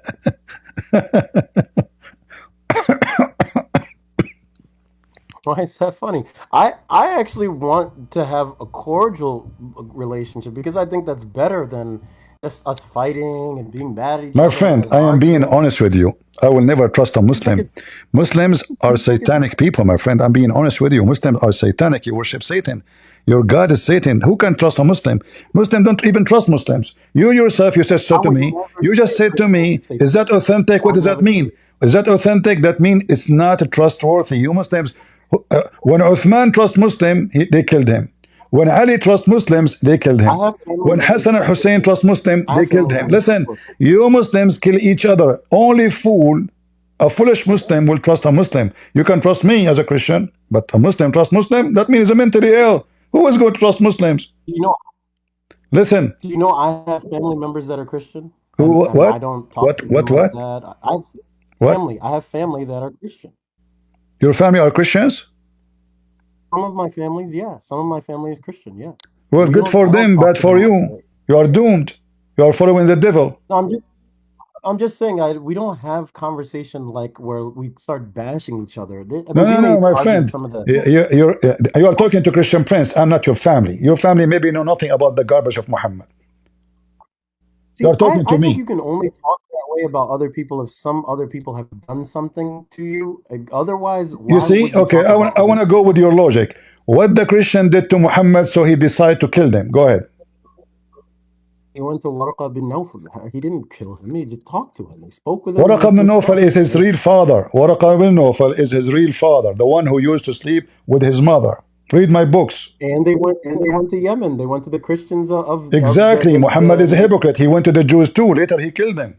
Why is that funny? I actually want to have a cordial relationship because I think that's better than just us fighting and being mad at each My other friend, and I am being arguing. honest with you. I will never trust a Muslim. Muslims are satanic people, my friend. I'm being honest with you. Muslims are satanic. You worship Satan. Your God is Satan. Who can trust a Muslim? Muslims don't even trust Muslims. You yourself, you said so to me. You just said to me, is that authentic? What does that mean? Is that authentic? That means it's not trustworthy. You Muslims, when Uthman trust Muslim, they killed him. When Ali trust Muslims, they killed him. I have family When members Hassan that and are Hussein Christian. trust Muslim, I they have killed family him. members that Listen, are Christian. you Muslims kill each other. Only fool, a foolish Muslim will trust a Muslim. You can trust me as a Christian, but a Muslim trust Muslim? That means he's mentally ill. Who is going to trust Muslims? Do you know? Listen, Do you know I have family members that are Christian, who, and I what, don't talk what, to what, them like what, that. I have what? family. I have family that are Christian. Your family are Christians? Some of my families, yeah. Some of my family is Christian, yeah. Well, good for I don't them, talk bad to them for like you. that. You are doomed. You are following the devil. No, I'm just saying we don't have conversation like where we start bashing each other. I No, mean, we no, may no, my argue friend. some of the. You are talking to Christian Prince. I'm not your family. Your family maybe know nothing about the garbage of Muhammad. You See, are talking to I think me. you can only talk that way about other people if some other people have done something to you. Otherwise, You why see? would we Okay, talk about I other want to people? go with your logic. What the Christian did to Muhammad, so he decided to kill them. Go ahead. He went to Warqa bin Nawfal. He didn't kill him. He just talked to him. He spoke with him Waraq with ibn Nawfal respect. is his real father. Waraq ibn Nawfal is his real father, the one who used to sleep with his mother. Read my books. And they went to Yemen. They went to the Christians of Exactly. Muhammad is a hypocrite. He went to the Jews too. Later, he killed them.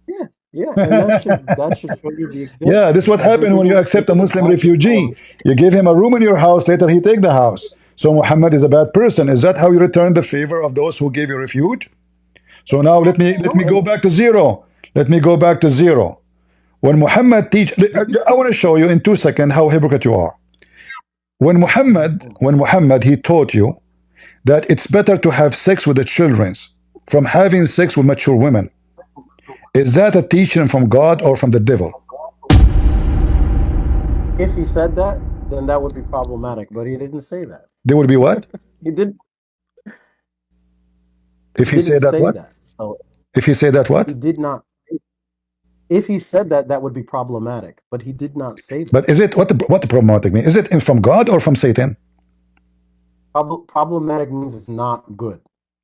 yeah, yeah, and that should show you the Yeah, example. this is what happened when you They accept a didn't Muslim practice refugee. Islam. You give him a room in your house, later he take the house. So Muhammad is a bad person. Is that how you return the favor of those who gave you refuge? So now let me No, go back to zero. Let me go back to zero. When Muhammad teach, I want to show you in 2 seconds how hypocrite you are. When Muhammad he taught you that it's better to have sex with the children from having sex with mature women. Is that a teaching from God or from the devil? if he said that, then that would be problematic. But he didn't say that. There will be what? He did. If he Didn't said that say what? that. So If he said that what? he did not. If he said that, that would be problematic. But he did not say that. But is it what the problematic mean? Is it from God or from Satan? Problematic means it's not good.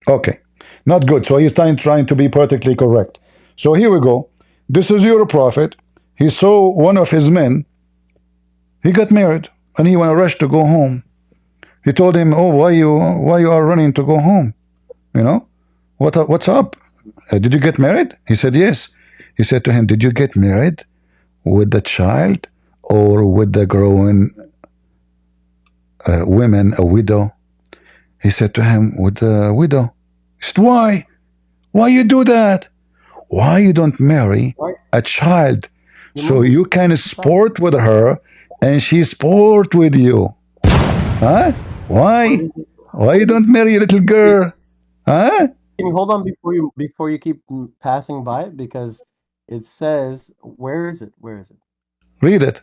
Okay, not good. So he's trying to be politically correct. So here we go. This is your prophet. He saw one of his men. He got married, and he went rush to go home. He told him, "Oh, why you are running to go home? You know, what's up? Did you get married?" He said, "Yes." He said to him, "Did you get married with the child or with the growing women, a widow?" He said to him, "With the widow." He said, "Why? Why you do that? Why you don't marry a child so you can sport with her and she sport with you? Huh? Why? Why you don't marry a little girl? Huh?" Can you hold on before you keep passing by it? Because it says, where is it? Where is it? Read it.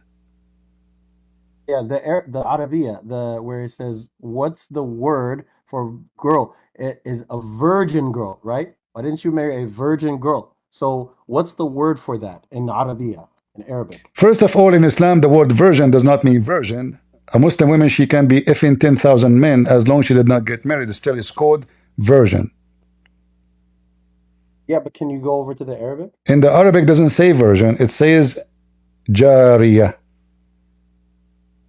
Yeah, the Arabiya, where it says, what's the word for girl? It is a virgin girl, right? Why didn't you marry a virgin girl? So what's the word for that in Arabiya, in Arabic? First of all, in Islam, the word virgin does not mean virgin. A Muslim woman, she can be effing 10,000 men as long as she did not get married. Still is called virgin. Yeah, but can you go over to the Arabic? In the Arabic, doesn't say virgin. It says jariya.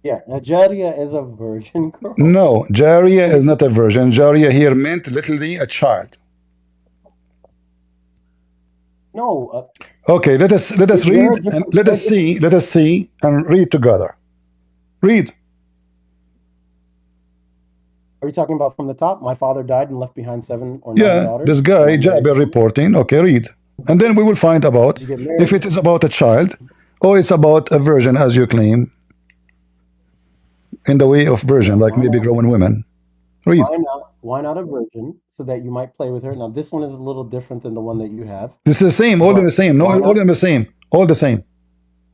Yeah, a Jariya is a virgin girl. No, jariya is not a virgin. Jariya here meant literally a child. No. Okay, let us read and let us see and read together. Read. Are you talking about from the top? My father died and left behind 7 or 9 Yeah, daughters. this guy Jabir reporting. Okay, read, and then we will find about Did you get married? if it is about a child or it's about a virgin, as you claim, in the way of virgin, like Why maybe not? growing women. Read. Why not? Why not a virgin so that you might play with her? Now this one is a little different than the one that you have. This is the same. All But the same. No, why all not? them the same. All the same.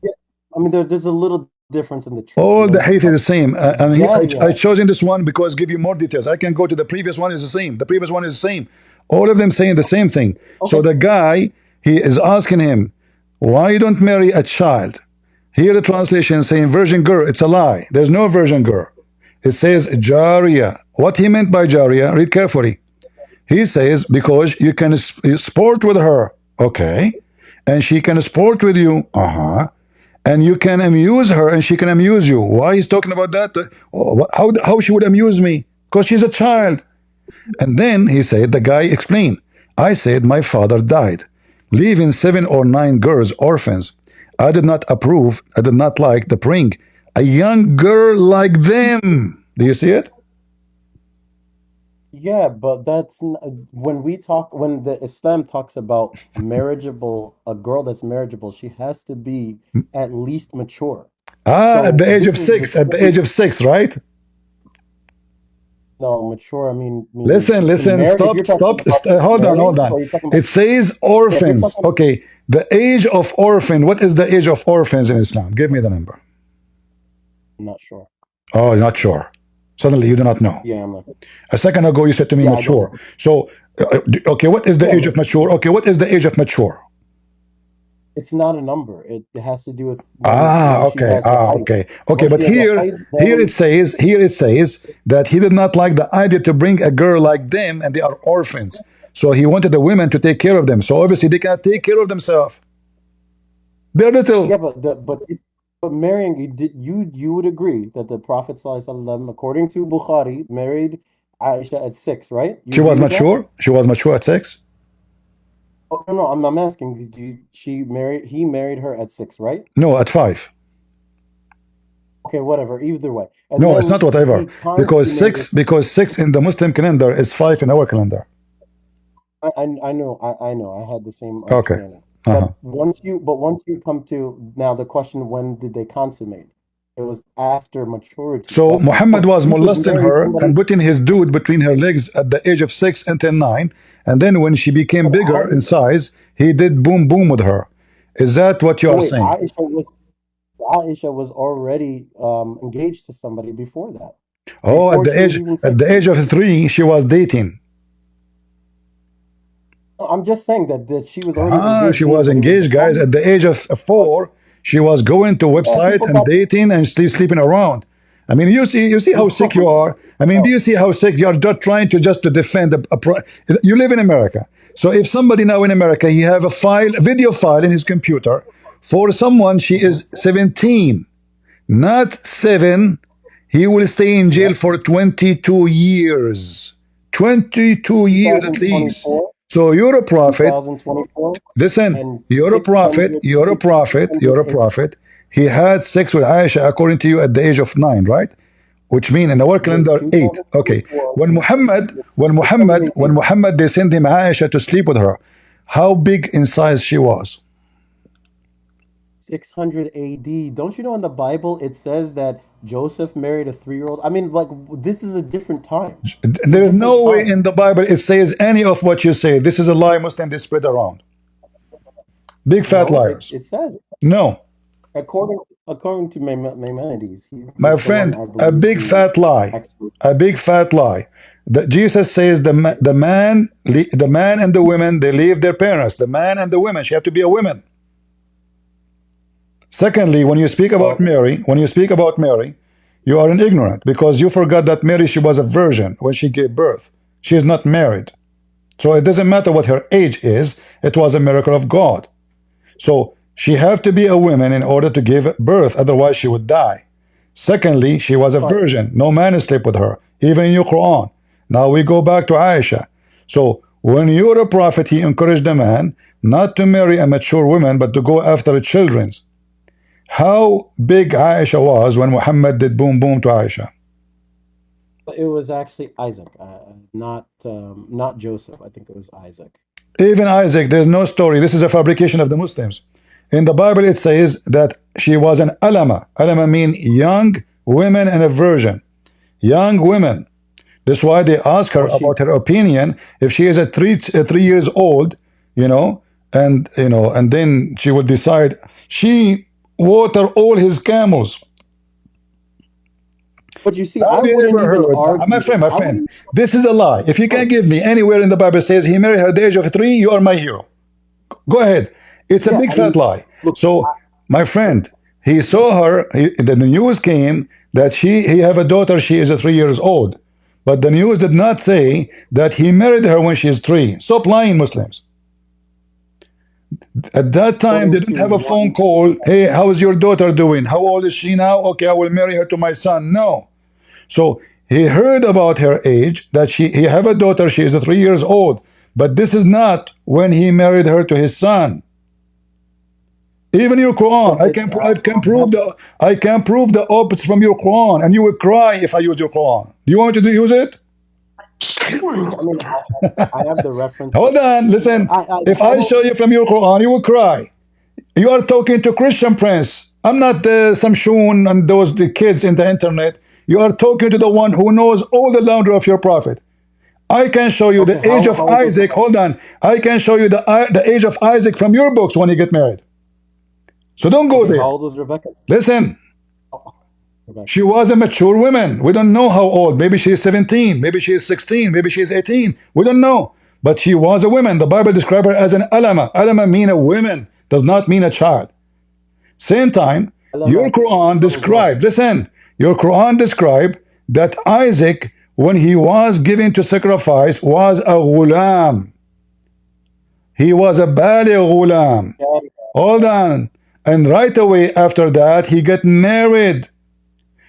Yeah, I mean there's a little difference in the truth. All You the know, hadith is the same. And I Jariya. chosen this one because give you more details. I can go to the previous one is the same. The previous one is the same. All of them saying the same thing. So Okay. the guy, he is asking him, why you don't marry a child? Here the translation is saying virgin girl. It's a lie. There's no virgin girl. It says jariya. What he meant by jariya, read carefully. He says because you can sport with her. Okay. and she can sport with you. And you can amuse her and she can amuse you. Why he's talking about that? How she would amuse me? Because she's a child. And then he said, the guy explained, I said my father died, leaving 7 or 9 girls orphans. I did not approve, I did not like the bring a young girl like them. Do you see it? Yeah, but when the Islam talks about marriageable, a girl that's marriageable, she has to be at least mature. At So the age this of is the 6, at the age same. of 6, right? No, mature. I mean, Listen, you can listen, marry if you're stop, talking stop. about Hold on, marriage, hold on. or you're talking about, It says yeah, if you're orphans. talking, Okay, the age of orphan. What is the age of orphans in Islam? Give me the number. I'm not sure. Oh, you're not sure. Suddenly, you do not know. Yeah, I'm not. A second ago, you said to me Yeah, I don't mature. know. So, okay, what is the Yeah, age of mature? Okay, what is the age of mature? it's not a number. It has to do with when she Okay, has her height. okay, okay. When But she has a here, height, here it then says, here it says that he did not like the idea to bring a girl like them, and they are orphans. So he wanted the women to take care of them. So obviously they cannot take care of themselves. They're yeah, little. but marrying, you would agree that the Prophet ﷺ, according to Bukhari, married Aisha at 6, right? You She agree was with that? mature. She was mature at 6. Oh, no, no, I'm asking. He married her at 6, right? No, at 5. Okay, whatever. Either way, and No, it's not then whatever. he consummated. Because 6 in the Muslim calendar is 5 in our calendar. I know. I had the same Okay. understanding. Uh-huh. Once you come to now the question, when did they consummate? It was after maturity. So That's the Muhammad point. was You could molesting marry her and somebody, putting his dude between her legs at the age of 6 until 9. And then when she became but bigger in size, he did boom boom with her. Is that what you but are wait, saying? Aisha was already engaged to somebody before that, Oh, before she was even at the 16. age of 3, she was dating. No, I'm just saying that she was already She engaged, meaning was that it was engaged, guys. done. At the age of But 4, she was going to website people and got dating and sleeping around. I mean, you see how sick you are. I mean, do no. you see how sick you are? Just trying to defend you live in America. So if somebody now in America, he have a video file in his computer for someone, she Mhm. is 17, not 7, he will stay in jail Yep. for 22 years. 22 years at least. 2024, So you're a prophet. 2024, Listen, and you're a prophet, you're a prophet, you're a 608. prophet. He had sex with Aisha according to you at the age of 9, right? Which mean in our Yeah, calendar 8. Okay. 2024 is When 608. Muhammad they sent him Aisha to sleep with her, how big in size she was? 600 AD. Don't you know in the Bible it says that Joseph married a 3-year-old? I mean, like, this is a different time. It's a There's different no way time. in the Bible it says any of what you say. This is a lie Muslim they spread around. Big fat No, liars. it says No, according to Maimonides, my he's the one friend, I a believe big who fat lie. actually. A big fat lie. That Jesus says the man and the women they leave their parents. The man and the women. She have to be a woman. Secondly, Well, When you speak about Mary, you are an ignorant because you forgot that Mary she was a virgin when she gave birth. She is not married. So it doesn't matter what her age is. It was a miracle of God. So she have to be a woman in order to give birth. Otherwise, she would die. Secondly, she was a but virgin. No man slept with her, even in your Quran. Now we go back to Aisha. So when you're a prophet, he encouraged a man not to marry a mature woman, but to go after children's. How big Aisha was when Muhammad did boom boom to Aisha? it was actually Isaac, not Joseph. I think it was Isaac. Even Isaac, there's no story. This is a fabrication of the Muslims. In the Bible, it says that she was an alama. Alama mean young women and a virgin. Young women. That's why they ask her Was she? about her opinion if she is a 3 years old, you know, and then she will decide. She water all his camels. But you see, Have I you wouldn't ever even heard? argue. My I friend, wouldn't. this is a lie. If you can't No, give me anywhere in the Bible says he married her at the age of 3, you are my hero. Go ahead. It's a yeah, big I fat mean, lie. look, So, my friend, he saw her. The news came that he have a daughter. She is a 3 years old, but the news did not say that he married her when she is 3. Stop lying, Muslims. At that time, they According didn't to have a phone one, call. Hey, how is your daughter doing? How old is she now? Okay, I will marry her to my son. No. So he heard about her age, that he have a daughter. She is 3 years old. But this is not when he married her to his son. Even your Quran, so it, I can prove the opposite from your Quran, and you will cry if I use your Quran. Do you want me to use it? I mean, I have the reference, but Hold on, listen. If I I don't. show you from your Quran, you will cry. You are talking to Christian Prince. I'm not some Shun and those the kids in the internet. You are talking to the one who knows all the laundry of your prophet. I can show you Okay, the age of how old was Isaac. Hold on. I can show you the age of Isaac from your books when you get married. So don't go okay? How there. old was Rebecca? Listen, Oh, Rebecca. she was a mature woman. We don't know how old. Maybe she is 17. Maybe she is 16. Maybe she is 18. We don't know. But she was a woman. The Bible describes her as an alama. Alama mean a woman. Does not mean a child. Same time, your Quran described, listen, your Quran described that Isaac, when he was given to sacrifice, was a ghulam. He was a bali ghulam. Hold on. And right away after that, he got married.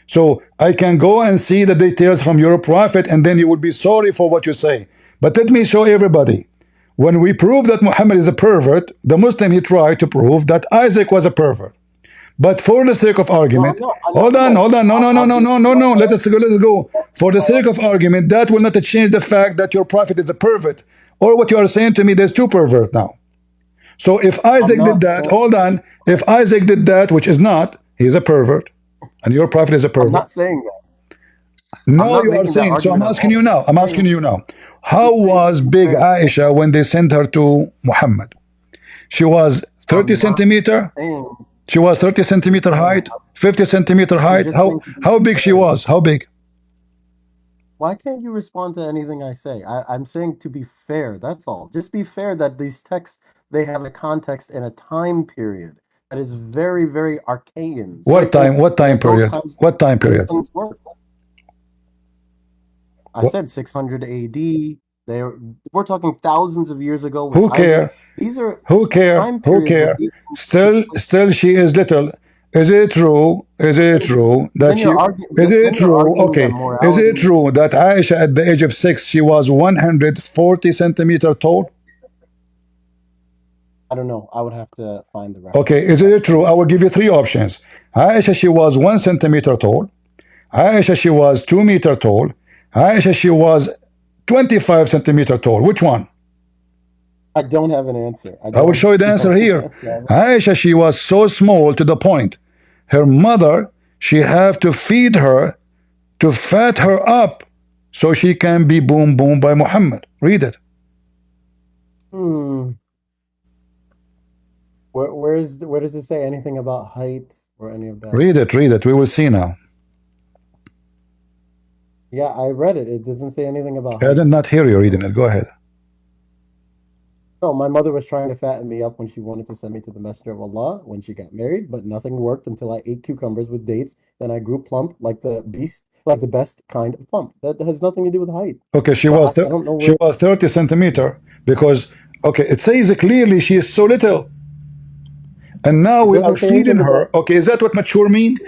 So I can go and see the details from your prophet, and then you will be sorry for what you say. But let me show everybody. When we prove that Muhammad is a pervert, the Muslim, he tried to prove that Isaac was a pervert. But for the sake of No, argument, I'm hold on, not. hold on, no, no, no, no, no, no, no. Let us go, let's go. For the sake of I'm argument, that will not change the fact that your prophet is a pervert. Or what you are saying to me, there's two perverts now. So if Isaac did not that, saying. hold on. If Isaac did that, which is not, he's a pervert, and your prophet is a I'm pervert. not saying that. I'm No, not you are making that saying. So I'm argument at asking you all. now. I'm asking you now. How was I'm big saying Aisha when they sent her to Muhammad? She was 30 I'm not centimeter. saying. She was 30 I'm just centimeter saying. height, 50 centimeter I'm height. just saying to be How big she fair. was? How big? Why can't you respond to anything I say? I'm saying to be fair. That's all. Just be fair that these texts they have a context and a time period that is very, very archaic. It's very What old. time? What And time at those period? times, What time way period? things worked. I What? said 600 AD. We're talking thousands of years ago with Who Isaac. care? These are Who care? time Who periods that care? these things took Still, place. still, she is little. Is it true? Is it true that Then she? you're arguing. Is it Then you're true? arguing that Okay. Is it morality. true that Aisha at the age of 6 she was 140 centimeter tall? I don't know. I would have to find the reference Okay. for Is that. it So I'm true? I not will sure. give you three options. Aisha she was 1 centimeter tall. Aisha she was 2 meter tall. Aisha she was 25 centimeter tall. Which one? I don't have an answer. I I will don't show you the know answer an here. answer. Aisha, she was so small to the point. Her mother, she have to feed her to fat her up so she can be boom boom by Muhammad. Read it. Hmm. Where does it say anything about height or any of that? Read it. Read it. We will see now. Yeah, I read it. It doesn't say anything about I height. did not hear you reading it. Go ahead. No, my mother was trying to fatten me up when she wanted to send me to the Messenger of Allah when she got married, but nothing worked until I ate cucumbers with dates. Then I grew plump like the beast, like the best kind of plump. That has nothing to do with height. Okay, So I don't know she where. was 30 centimeter because okay, it says clearly she is so little, and now It we doesn't are say feeding anything about. her. Okay, is that what mature mean?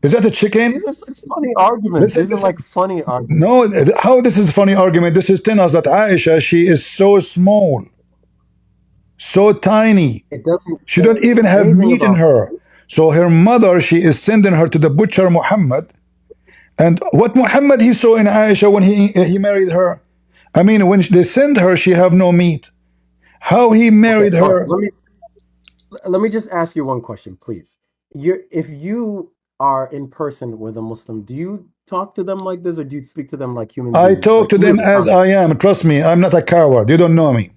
Is that a chicken? These are such funny arguments. Listen, These are listen. like funny arguments. No, how this is a funny argument? This is telling us that Aisha, she is so small, so tiny. It doesn't She say don't even have anything meat in about her. So her mother, she is sending her to the butcher Muhammad. And what Muhammad he saw in Aisha when he married her. I mean, when they send her, she have no meat. How he Okay, married all right. her? Let me just ask you one question, please. If you are in person with a Muslim, do you talk to them like this, or do you speak to them like human I beings? talk Like to them really, as I honestly. am. Trust me, I'm not a coward. You don't know me.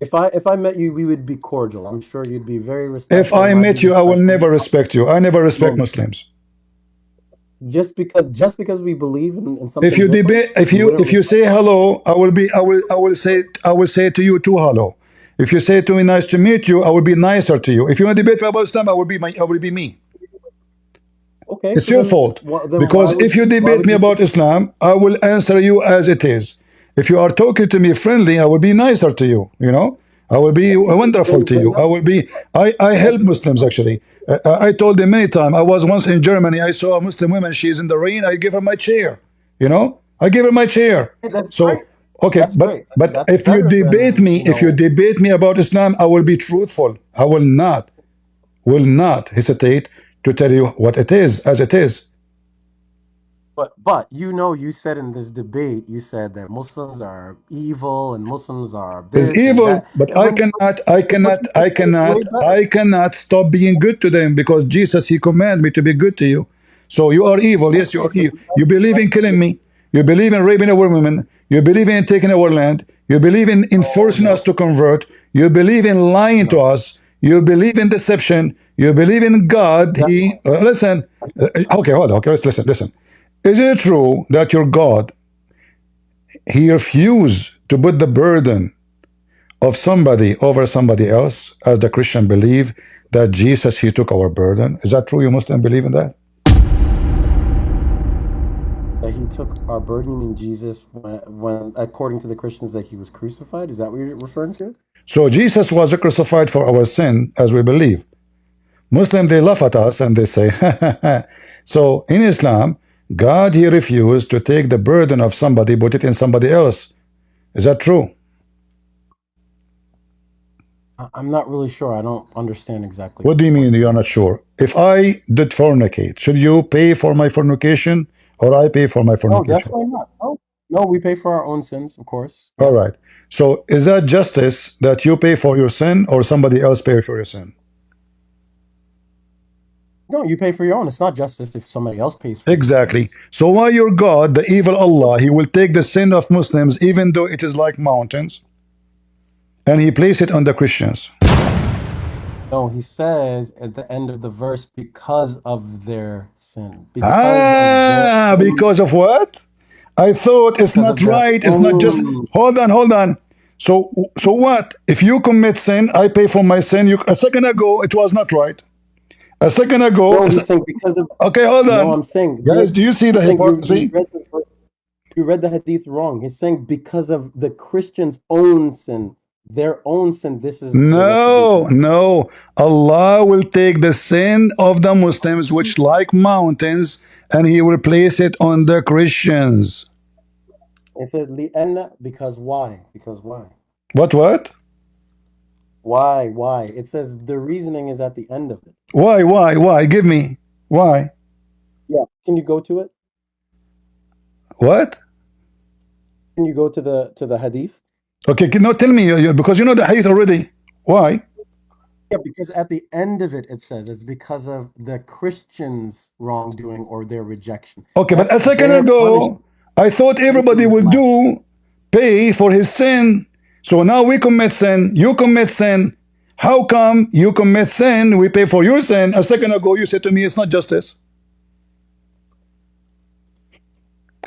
If I met you, we would be cordial. I'm sure you'd be very If respectful, I and I'd be met you, I will respectful. never respect you. I never respect No, Muslims. just because we believe in If something you different, debate, if you you wouldn't if you respect say us. hello, I will say to you too hello. If you say to me nice to meet you, I will be nicer to you. If you want to debate me about Islam, I will be me. Okay, It's so your then, fault then because if you why debate would me you say? about Islam, I will answer you as it is. If you are talking to me friendly, I will be nicer to you. You know, I will be wonderful to you. I will be. I help Muslims actually. I told them many times. I was once in Germany. I saw a Muslim woman. She's in the rain. I give her my chair. You know, I give her my chair. Hey, that's So great. okay, That's great. but That's if you better debate than, me, if you debate me about Islam, I will be truthful. I will not hesitate to tell you what it is as it is. But you said in this debate, you said that Muslims are evil and Muslims are Is this and evil, that. but And when but you just said it's way better. I cannot stop being good to them because Jesus, he commanded me to be good to you. So you are evil. Yes, you Okay, are so evil. You believe in killing me. You believe in raping our women. You believe in taking our land. You believe in no, forcing us no, to convert. You believe in lying to no. us. You believe in deception. You believe in God. That's He listen. Okay, hold on. Okay, let's listen. Is it true that your God, he refused to put the burden of somebody over somebody else, as the Christian believe that Jesus, he took our burden? Is that true? You Muslim believe in that? that he took our burden, you mean Jesus, when according to the Christians, that he was crucified? Is that what you're referring to? So Jesus was crucified for our sin, as we believe. Muslim, they laugh at us and they say, so in Islam, God, he refused to take the burden of somebody, put it in somebody else. Is that true? I'm not really sure. I don't understand exactly What do you what mean you you're mean. not sure? If I did fornicate, should you pay for my fornication or I pay for my No, fornication? definitely not. No, no, we pay for our own sins, of course. All Yeah. right. So is that justice that you pay for your sin or somebody else pay for your sin? No, you pay for your own. It's not justice if somebody else pays for your Exactly. sins. So why your God, the evil Allah, he will take the sin of Muslims even though it is like mountains and he place it on the Christians? No, he says at the end of the verse, because of their sin, because of their Ah, own, because of what? I thought it's because not of their right. It's not just. own. Hold on. So what? If you commit sin, I pay for my sin. A second ago, it was not right. A second ago, No, he's saying because of. okay, hold No, on, I'm saying guys. Do you see the I'm saying you hypocrisy? read the verse, you read the hadith wrong. He's saying because of the Christians' own sin, their own sin. This is the No, retribution. no. Allah will take the sin of the Muslims, which like mountains, and He will place it on the Christians. It said li'anna, because why? Because why? What? Why? Why? It says the reasoning is at the end of it. Why? Give me. Why? Yeah. Can you go to it? What? Can you go to the hadith? Okay, no, tell me, because you know the hadith already. Why? Yeah, because at the end of it, it says it's because of the Christians' wrongdoing or their rejection. Okay, but That's a second their punishment. ago, I thought everybody would pay for his sin. So now we commit sin, you commit sin. How come you commit sin, we pay for your sin? A second ago, you said to me, it's not justice.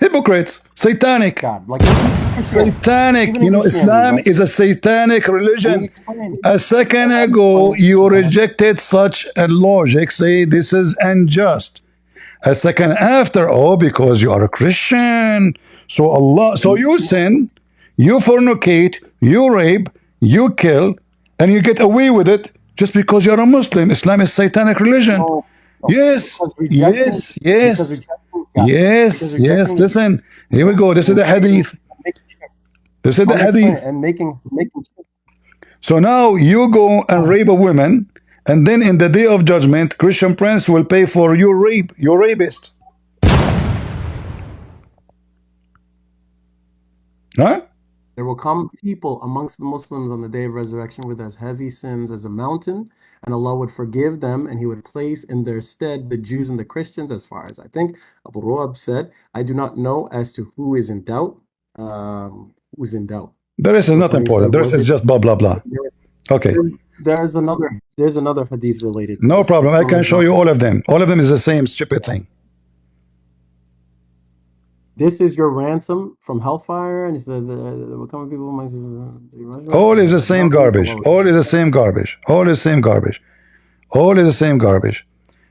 Hypocrites, satanic. God, like Satanic. even You in know, Christianity, Islam right? is a satanic Let me religion. explain. A second Let me ago, explain. you rejected such a logic, say this is unjust. A second after, oh, because you are a Christian. So Allah, so you sin, you fornicate, you rape, you kill, and you get away with it just because you're a Muslim. Islam is satanic religion. No, no, Yes, yes, because yes, rejecting God, because yes, yes. rejecting Listen, here we go. This is and the hadith. This is the Let me explain it hadith. and making So now you go and rape a woman, and then in the day of judgment, Christian Prince will pay for your rape, your rapist. Huh? there will come people amongst the Muslims on the day of resurrection with as heavy sins as a mountain, and Allah would forgive them, and He would place in their stead the Jews and the Christians. As far as I think, Abu Ruab said, I do not know as to who is in doubt. Who's in doubt? The rest is not When he important. said, The rest was is it? just blah blah blah. Okay, There's another hadith related to no this. problem. This I one can is show not. you all of them. All of them is the same stupid thing. This is your ransom from hellfire, and he said, "Will come people." All is the same garbage. All is the same garbage. All is the same garbage. All is the same garbage.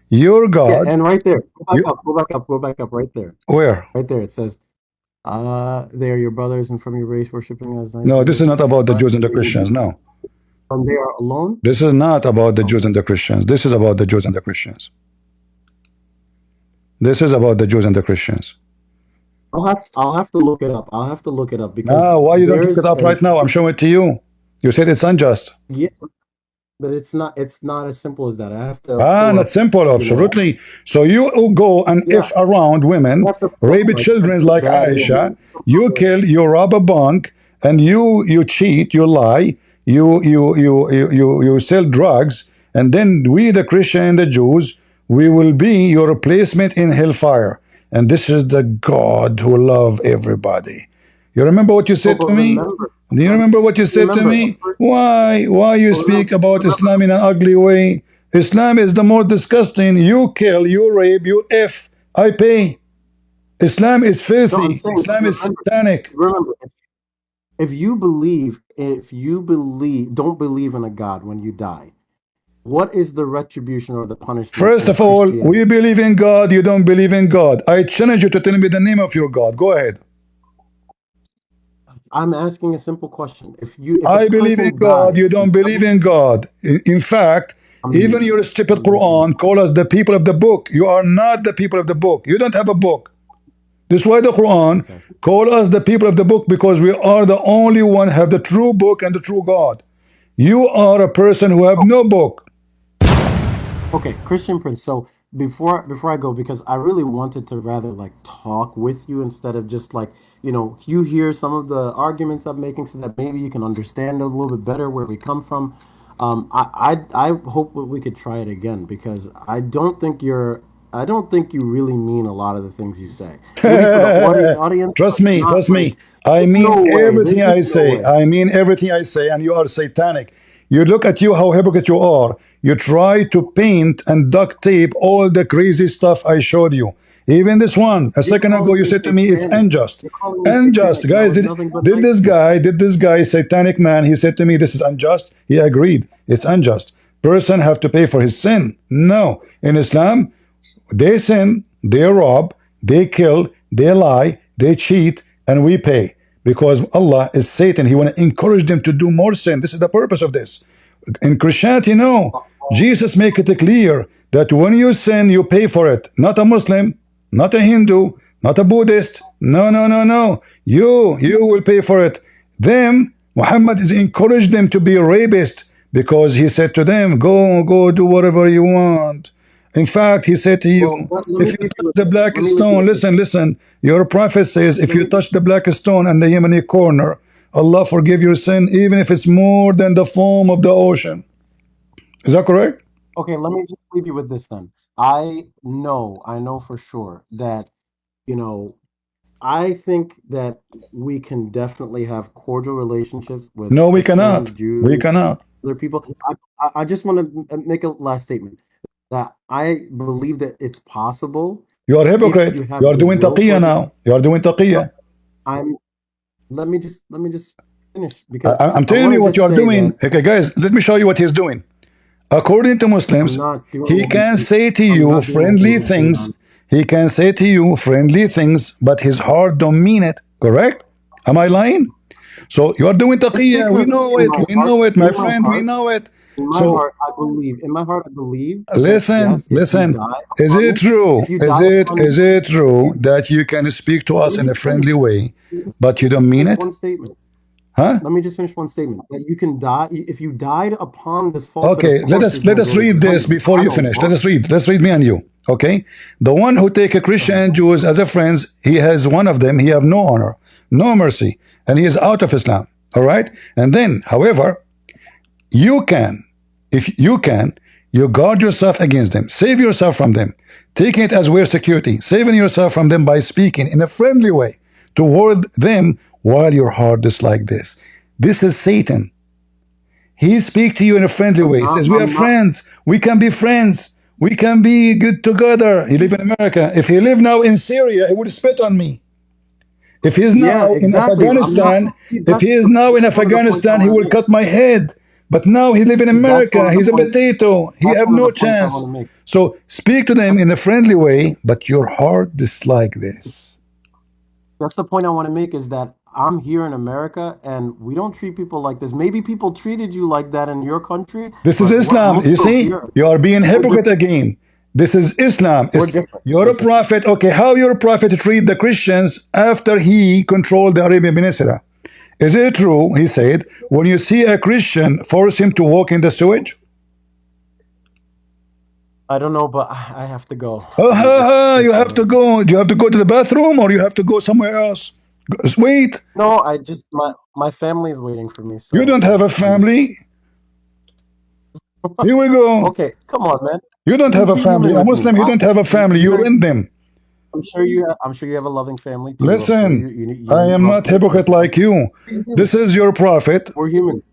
Your Yeah, God. and right there, You, go back up, right there, where? right there. It says, they are your brothers and from your race, worshiping as No, this is idols, not about the but Jews and the they will be Christians. No. and they are alone. This is not about the Jews Okay. and the Christians. This is about the Jews and the Christians. This is about the Jews and the Christians. I'll have to look it up. I'll have to look it up because Now, why you don't look it there's up a right now? I'm showing it to you. You said it's unjust. yeah, but it's not as simple as that. I have to Ah, pull not up, simple, you know, absolutely. So you go and yeah, if around I women, have to pull up rape like children like bad Aisha, women. you kill, you rob a bank, and you cheat, you lie, you sell drugs, and then we, the Christian and the Jews, we will be your replacement in hellfire. And this is the God who love everybody. You remember what you Oh, said but to me? remember, Do you remember what you said to remember, me? Why you speak about Islam in an ugly way? Islam is the more disgusting. You kill, you rape, you F. I pay. Islam is no, I'm filthy. saying, Islam is satanic. remember, if you believe, don't believe in a God when you die, what is the retribution or the punishment First in of all, we Christianity? believe in God. You don't believe in God. I challenge you to tell me the name of your God. Go ahead. I'm asking a simple question. If a I believe in person God. You dies, don't believe in God. In fact, even your stupid Quran call us the people of the book. You are not the people of the book. You don't have a book. This is why the Quran okay. call us the people of the book, because we are the only one have the true book and the true God. You are a person who have no book. Okay, Christian Prince. So before I go, because I really wanted to rather like talk with you instead of just like, you hear some of the arguments I'm making so that maybe you can understand a little bit better where we come from. I hope that we could try it again because I don't think you really mean a lot of the things you say. Maybe for the audience, but Trust me, not trust like me. I there's mean no way. everything There's I just no say. way. I mean everything I say, and you are satanic. You look at you, how hypocrite you are. You try to paint and duct tape all the crazy stuff I showed you. Even this one, a You're second ago, calling you me said to me it's satanic. unjust. You're calling me Unjust, satanic, and that guys. was Did, nothing but did nice this to me. guy, did this guy, satanic man, he said to me this is unjust? He agreed. It's unjust. Person have to pay for his sin. No. In Islam, they sin, they rob, they kill, they lie, they cheat, and we pay. Because Allah is Satan. He want to encourage them to do more sin. This is the purpose of this. In Christianity, no. Jesus make it clear that when you sin, you pay for it. Not a Muslim, not a Hindu, not a Buddhist. No, no, no, no. You will pay for it. Them, Muhammad is encouraged them to be rapist because he said to them, go do whatever you want. In fact, he said to Well, you, let if me you leave you touch with the this. black Let me leave you stone, with this. listen, your prophet says, if Let you me touch the black stone and the Yemeni corner, Allah forgive your sin, even if it's more than the foam of the ocean. Is that correct? okay. Let me just leave you with this then. I know for sure that you know. I think that we can definitely have cordial relationships with No, we Christians, cannot. We Jews, cannot. other people. I just want to make a last statement that I believe that it's possible You are a if you hypocrite. You have are the doing will taqiyya towards it. now. You are doing No, taqiyya. I'm. Let me just finish because I'm I telling want you to what you just are say doing. that Okay, guys, let me show you what he's doing. According to I'm Muslims, not doing he can anything. say to I'm you not doing anything friendly to hate on. things. He can say to you friendly things, but his heart don't mean it. Correct? Am I lying? So you are doing Just taqiyya. We because know in it. my We heart, know it, in my my friend. We heart, know it. in my So heart, I believe. In my heart, I believe that listen, yes, listen. Is it true? if you Is die it upon, is it if true you that you can speak to let us me in a just finish. friendly way, but you Let me don't just mean finish it? one statement. Huh? Let me just finish one statement. That you can die if you died upon this falsehood. Of Okay, let course, you're us let going to us go to read this Jahannam. before I you don't finish. Let want. us read. Let's read me and you. Okay, the one who take a Go Christian ahead. and Jews as a friends, he has one of them. He have no honor, no mercy, and he is out of Islam. All right, and then, however, you can, if you can, you guard yourself against them, save yourself from them, taking it as we're security, saving yourself from them by speaking in a friendly way toward them while your heart is like this. This is Satan. He speaks to you in a friendly way. He says, we are I'm not. friends. We can be friends. We can be good together. He live in America. If he live now in Syria, he would spit on me. If he is Yeah, now in exactly. I'm not. Afghanistan, See, if he is now in that's one of the points I Afghanistan, he want to will make. cut my head. But now he live in See, that's one America. of the He's a points. potato. He That's have one of no the points I want chance. to make. So speak to them in That's a friendly way, but your heart is like this. that's the point I want to make is that I'm here in America and we don't treat people like this. Maybe people treated you like that in your country, This is but Islam. we're You still see, here. you are being We're hypocrite different. again. This is Islam. We're different. You're We're a different. prophet. Okay, how your prophet treat the Christians after he controlled the Arabian Peninsula? Is it true, he said, when you see a Christian, force him to walk in the sewage? I don't know, but I have to go. You have to go. Do you have to go to the bathroom or you have to go somewhere else? Wait, No, I just my family is waiting for me. So you don't have a family? Here we go. Okay, come on, man. You don't have Just a be human family. A with me. Muslim, you don't have a family. You rent them. I'm sure you have a loving family too. Listen, You I am love not them. hypocrite like you. This is your prophet. We're human.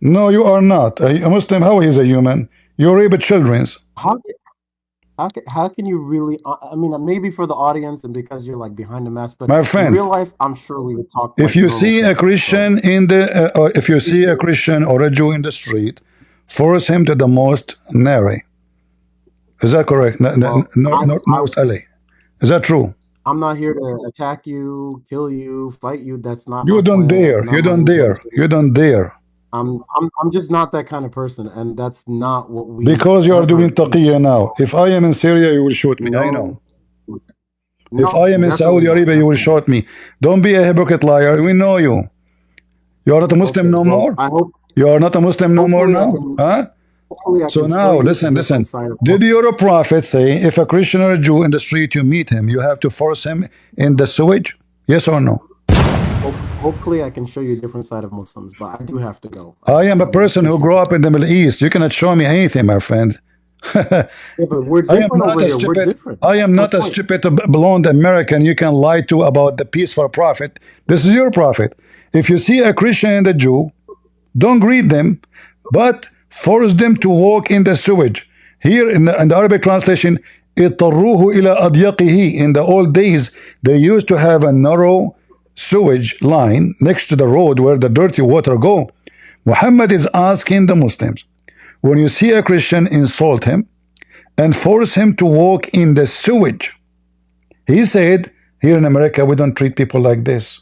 No, you are not. A Muslim, how is a human? You rape children's. How can you really? I mean, maybe for the audience and because you're like behind the mask, but My in friend, real life, I'm sure we would talk if like you normal see a people. Christian in the, or if you see a Christian or a Jew in the street, force him to the most nary. Is that correct? North LA. Is that true? I'm not here to attack you, kill you, fight you. That's not You my don't plan. That's dare. not You my don't dare. intention. You don't dare. I'm just not that kind of person, and that's not what we. Because you are ever doing teach. taqiyya now. If I am in Syria, you will shoot me. I know. If I am in Saudi Arabia, you will shoot me. Don't be a hypocrite liar. We know you. You are not a Muslim no more? I hope You are not a Muslim no more now? Huh? So now, listen. Did your prophet say if a Christian or a Jew in the street you meet him, you have to force him in the sewage? Yes or no? Hopefully I can show you a different side of Muslims, but I do have to go. I am a person who grew up in the Middle East. You cannot show me anything, my friend. Yeah, but we're I am different not over a here. We're stupid. different. I am not a stupid blonde American you can lie to about the peaceful prophet. This is your prophet. If you see a Christian and a Jew, don't greet them, but force them to walk in the sewage. Here in the Arabic translation, اضطروه إلى أضيقه. In the old days, they used to have a narrow sewage line next to the road where the dirty water go. Muhammad is asking the Muslims, when you see a Christian, insult him and force him to walk in the sewage. He said, here in America, we don't treat people like this.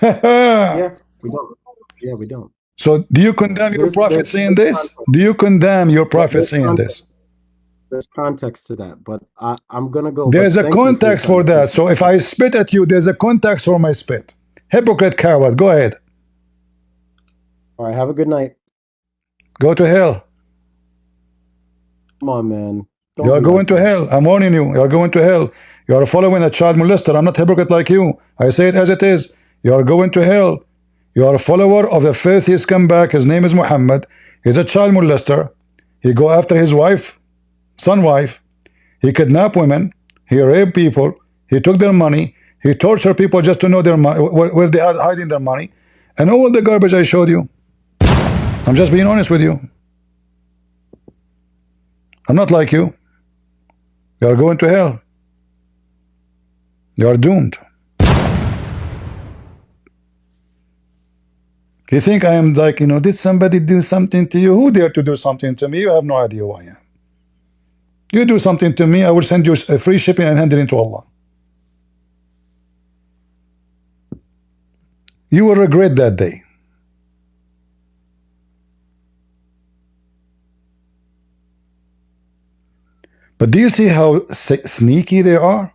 Yeah, we don't. Yeah, we don't. So do you condemn your prophet saying this? Do you condemn your prophet saying this? There's context to that, but I'm gonna go. There's a context for that. So if I spit at you, there's a context for my spit. Hypocrite coward, go ahead. All right, have a good night. Go to hell. Come on, man. You are going to hell. I'm warning you. You are going to hell. You are following a child molester. I'm not hypocrite like you. I say it as it is. You are going to hell. You are a follower of the faith. He's come back. His name is Muhammad. He's a child molester. He go after his wife, son wife. He kidnapped women. He raped people. He took their money. He tortured people just to know their money, where they are hiding their money. And all the garbage I showed you. I'm just being honest with you. I'm not like you. You are going to hell. You are doomed. You think I am like, did somebody do something to you? Who dared to do something to me? You have no idea who I am. You do something to me, I will send you a free shipping and hand it into Allah. You will regret that day. But do you see how sneaky they are?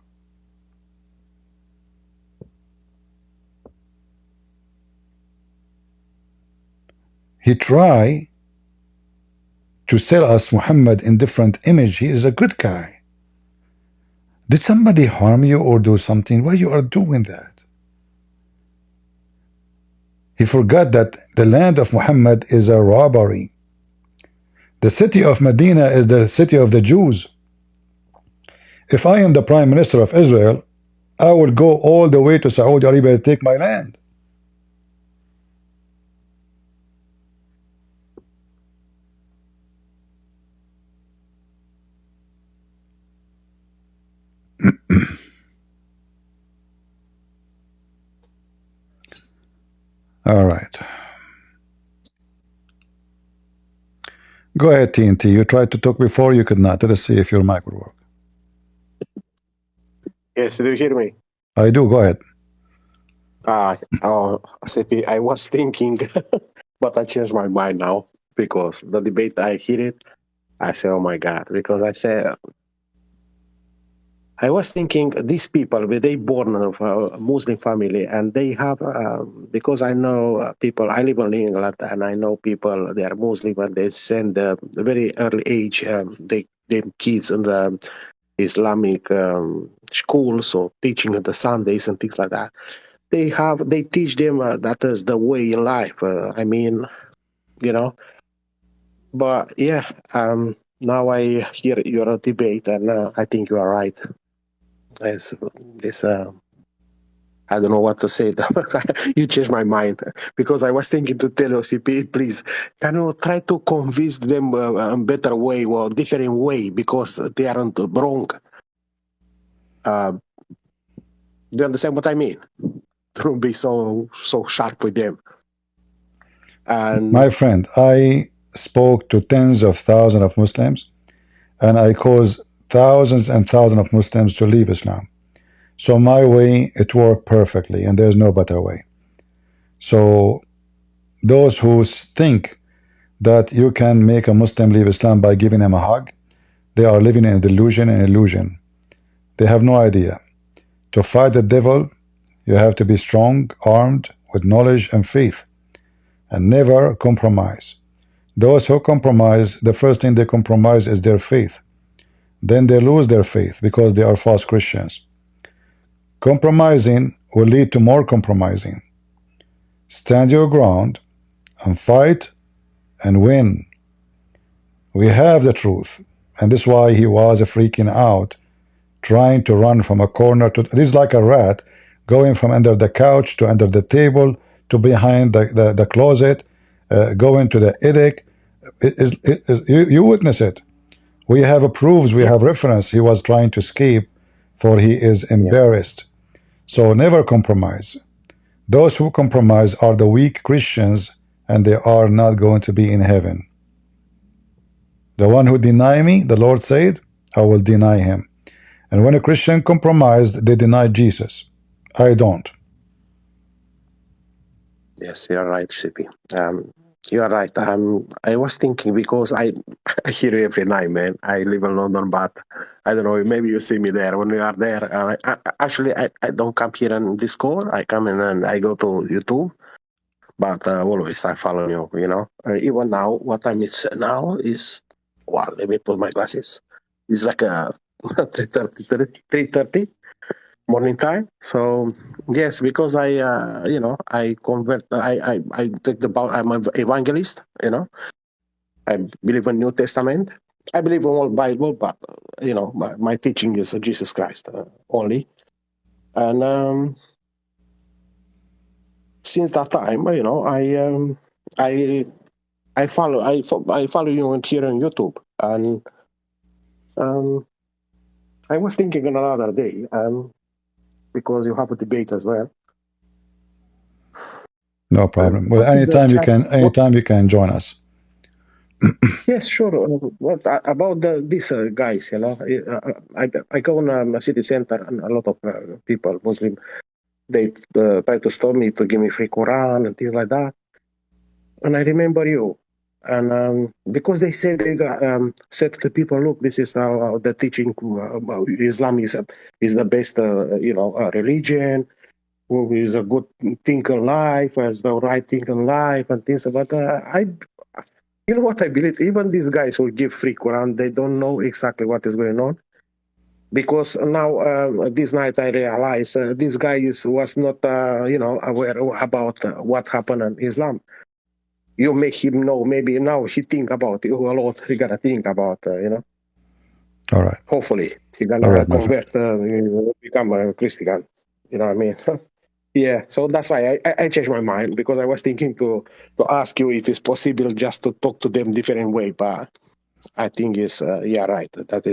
He try to sell us Muhammad in different image. He is a good guy. Did somebody harm you or do something? Why you are doing that? He forgot that the land of Muhammad is a robbery. The city of Medina is the city of the Jews. If I am the Prime Minister of Israel, I will go all the way to Saudi Arabia to take my land. All right. Go ahead, TNT. You tried to talk before, you could not. Let us see if your mic would work. Yes, do you hear me? I do. Go ahead. CP, I was thinking, but I changed my mind now because the debate I hear it, I say, oh my God, because I was thinking these people, were they born of a Muslim family and they have, because I know people, I live in England and I know people, they are Muslim and they send a very early age, they kids in the Islamic schools or teaching the Sundays and things like that. They teach them that is the way in life. I mean, you know, but yeah, now I hear your debate and I think you are right. It's, it's I don't know what to say. You changed my mind because I was thinking to tell OCP, please, can you try to convince them a better way or different way because they aren't wrong. Do you understand what I mean? To be so sharp with them. And My friend, I spoke to tens of thousands of Muslims, and I caused thousands and thousands of Muslims to leave Islam. So my way, it worked perfectly, and there's no better way. So those who think that you can make a Muslim leave Islam by giving him a hug, they are living in a delusion and illusion. They have no idea. To fight the devil, you have to be strong, armed with knowledge and faith, and never compromise. Those who compromise, the first thing they compromise is their faith. Then they lose their faith because they are false Christians. Compromising will lead to more compromising. Stand your ground and fight and win. We have the truth, and this is why he was freaking out, trying to run from a corner to. It is like a rat going from under the couch to under the table to behind the closet, going to the attic. You witness it. We have proofs, we have reference. He was trying to escape, for he is embarrassed. So never compromise. Those who compromise are the weak Christians, and they are not going to be in heaven. The one who deny me, the Lord said, I will deny him. And when a Christian compromised, they denied Jesus. I don't. yes, you're right, CP. You are right. I was thinking because I hear you every night, man. I live in London, but I don't know. Maybe you see me there when we are there. Actually, I don't come here on Discord. I come in and I go to YouTube. But always I follow you. You know, even now, what time is now is. Wow, let me put my glasses. It's like a 3:30 morning time. So yes, because I convert. I take the. I'm an evangelist. You know, I believe in New Testament. I believe in all Bible, but my teaching is Jesus Christ only. And since that time, I follow you here on YouTube, and I was thinking another day, because you have a debate as well. No problem. Well, What is the time? anytime you can join us. Yes, sure. What about these guys? I go on a city center, and a lot of people, Muslim, they try to stop me to give me free Quran and things like that. And I remember you, and because they said said to the people, look, this is how the teaching Islam is the best, religion. Who is a good thing in life, as the right thing in life, and things. But you know what I believe? Even these guys who give free Quran, they don't know exactly what is going on. Because now, this night, I realize this guy was not, aware about what happened in Islam. You make him know. Maybe now he think about it a lot. He gotta think about, All right. Hopefully he All gonna right, my friend. convert, become a Christian. You know what I mean? Yeah, so that's why I changed my mind because I was thinking to ask you if it's possible just to talk to them different way, but I think it's right. That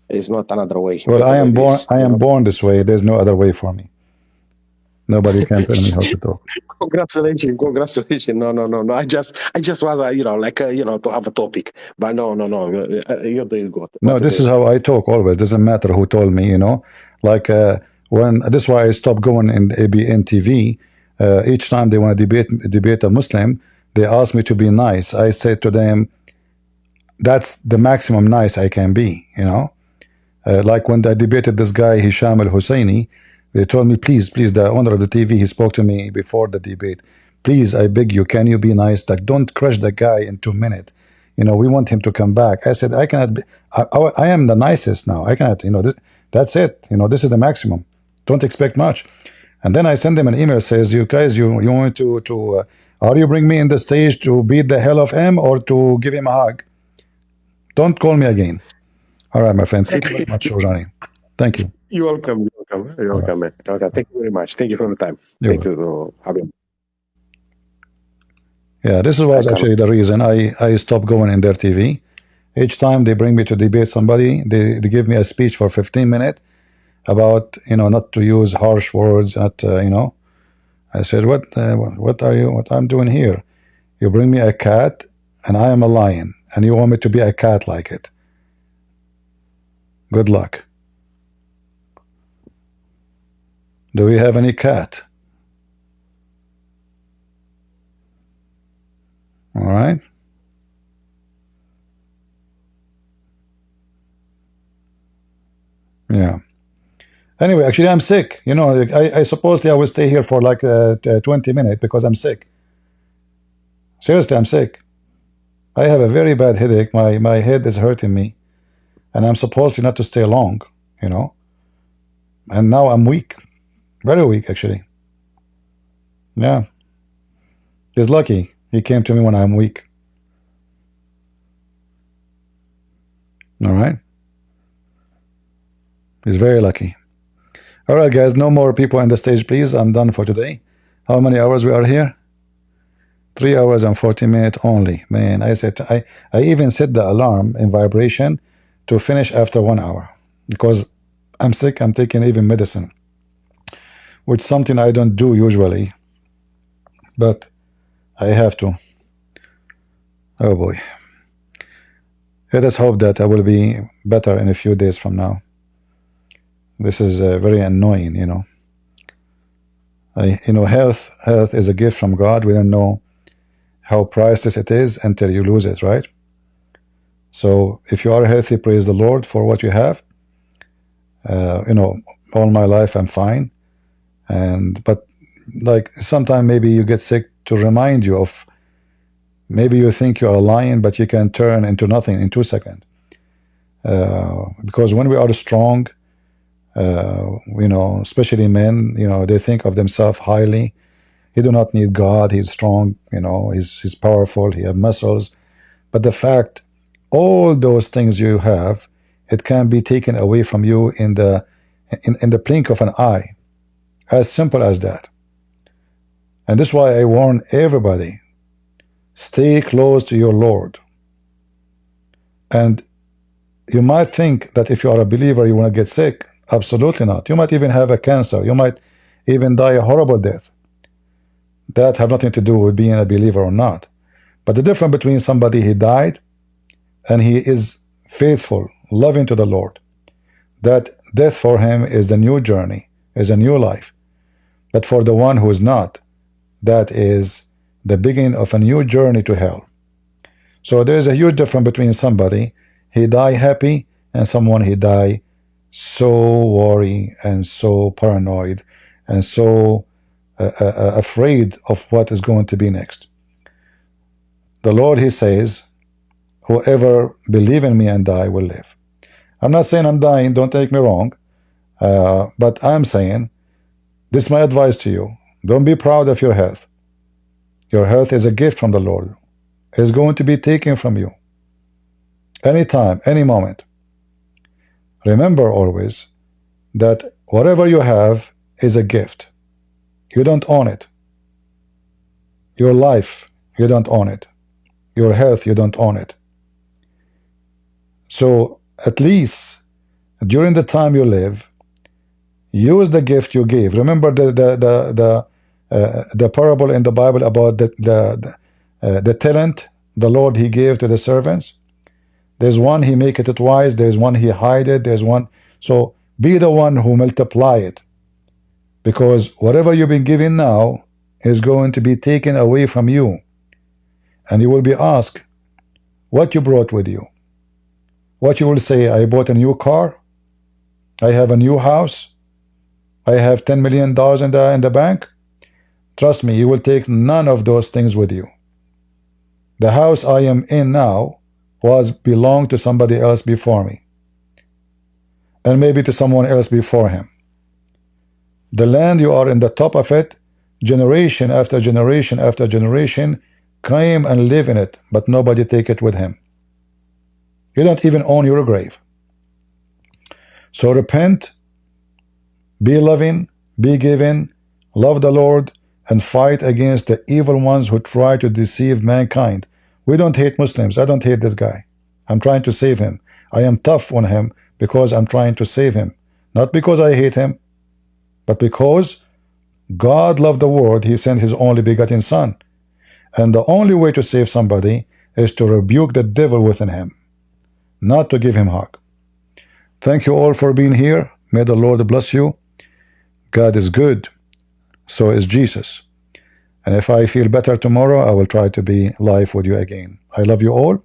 is not another way. Well, Better way is, I am born this way. There's no other way for me. Nobody can tell me how to talk. Congratulations, congratulations. No. I just was to have a topic, but no. You're doing good. No, What you're this is doing. how I talk always. Doesn't matter who told me, like When this is why I stopped going in ABN TV. Each time they want to debate a Muslim, they ask me to be nice. I say to them, that's the maximum nice I can be, you know. Like when I debated this guy Hisham al-Husseini, they told me, please, the owner of the TV, he spoke to me before the debate. Please, I beg you, can you be nice? Like, don't crush the guy in 2 minutes. You know, we want him to come back. I said, I cannot be, I am the nicest now. I cannot, you know, that's it. You know, this is the maximum. Don't expect much. And then I send them an email says, you guys, you want are you bring me in the stage to beat the hell of him or to give him a hug? Don't call me again. All right, my friend. Thank you very much, Johnny. Thank you. You're welcome. You're welcome, man. Okay, thank you very much. Thank you for the time. Thank you, Habib. Yeah, this was actually the reason I stopped going in their TV. Each time they bring me to debate somebody, they give me a speech for 15 minutes about, you know, not to use harsh words, not you know. I said, what I'm doing here? You bring me a cat and I am a lion and you want me to be a cat like it. Good luck. Do we have any cat? All right. Yeah. Anyway, actually, I'm sick. You know, I supposedly I will stay here for like 20 minutes because I'm sick. Seriously, I'm sick. I have a very bad headache. My head is hurting me. And I'm supposed not to stay long, you know. And now I'm weak. Very weak, actually. Yeah. He's lucky. He came to me when I'm weak. All right. He's very lucky. All right, guys. No more people on the stage, please. I'm done for today. How many hours we are here? 3 hours and 40 minutes only. Man, I said I even set the alarm in vibration to finish after 1 hour because I'm sick. I'm taking even medicine, which is something I don't do usually, but I have to. Oh boy. Let us hope that I will be better in a few days from now. This is very annoying, you know. You know, health is a gift from God. We don't know how priceless it is until you lose it, right? So if you are healthy, praise the Lord for what you have. You know, all my life I'm fine, but like sometimes maybe you get sick to remind you of, maybe you think you are a lion, but you can turn into nothing in 2 seconds. Because when we are strong, you know, especially men, you know, they think of themselves highly. He do not need God. He's strong, you know, he's powerful. He have muscles. But the fact, all those things you have, it can be taken away from you in the blink of an eye. As simple as that. And this is why I warn everybody, stay close to your Lord. And you might think that if you are a believer, you want to get sick. Absolutely not. You might even have a cancer. You might even die a horrible death. That have nothing to do with being a believer or not. But the difference between somebody who died and he is faithful, loving to the Lord, that death for him is the new journey, is a new life. But for the one who is not, that is the beginning of a new journey to hell. So there is a huge difference between somebody he die happy and someone he die so worried and so paranoid and so afraid of what is going to be next. The Lord, he says, whoever believe in me and die will live. I'm not saying I'm dying, don't take me wrong, but I'm saying, this is my advice to you. Don't be proud of your health. Your health is a gift from the Lord. It's going to be taken from you anytime, any moment. Remember always that whatever you have is a gift. You don't own it. Your life, you don't own it. Your health, you don't own it. So at least during the time you live, use the gift you gave. Remember the parable in the Bible about the talent the Lord he gave to the servants. There's one he make it twice. There's one he hide it. There's one. So be the one who multiply it. Because whatever you've been given now is going to be taken away from you, and you will be asked what you brought with you. What you will say: I bought a new car, I have a new house, I have $10 million in the bank. Trust me, you will take none of those things with you. The house I am in now belonged to somebody else before me, and maybe to someone else before him. The land, you are in the top of it. Generation after generation after generation came and live in it, but nobody take it with him. You don't even own your grave. So repent, be loving, be giving, love the Lord, and fight against the evil ones who try to deceive mankind. We don't hate Muslims. I don't hate this guy. I'm trying to save him. I am tough on him because I'm trying to save him. Not because I hate him, but because God loved the world. He sent his only begotten son. And the only way to save somebody is to rebuke the devil within him, not to give him a hug. Thank you all for being here. May the Lord bless you. God is good. So is Jesus. And if I feel better tomorrow, I will try to be live with you again. I love you all.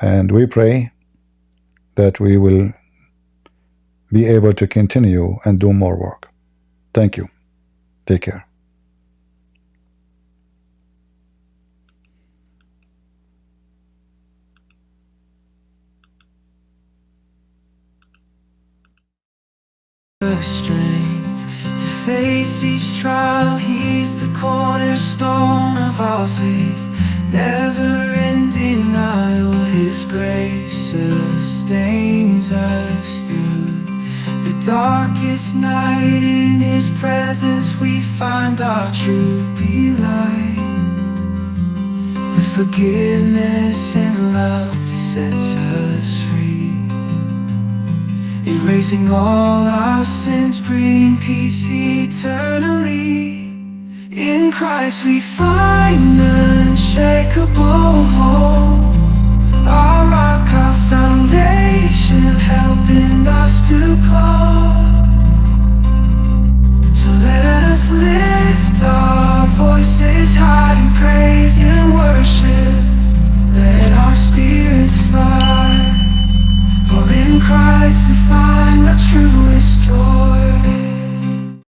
And we pray that we will be able to continue and do more work. Thank you. Take care. The strength to face each trial. He's the cornerstone of our faith. Never in denial, his grace sustains us through the darkest night. In his presence we find our true delight. With forgiveness and love, he sets us free. Erasing all our sins, bring peace eternally. In Christ we find unshakable hope. Our rock, our foundation, helping us to go. So let us lift our voices high in praise and worship. Let our spirits fly. For in Christ we find the truest joy.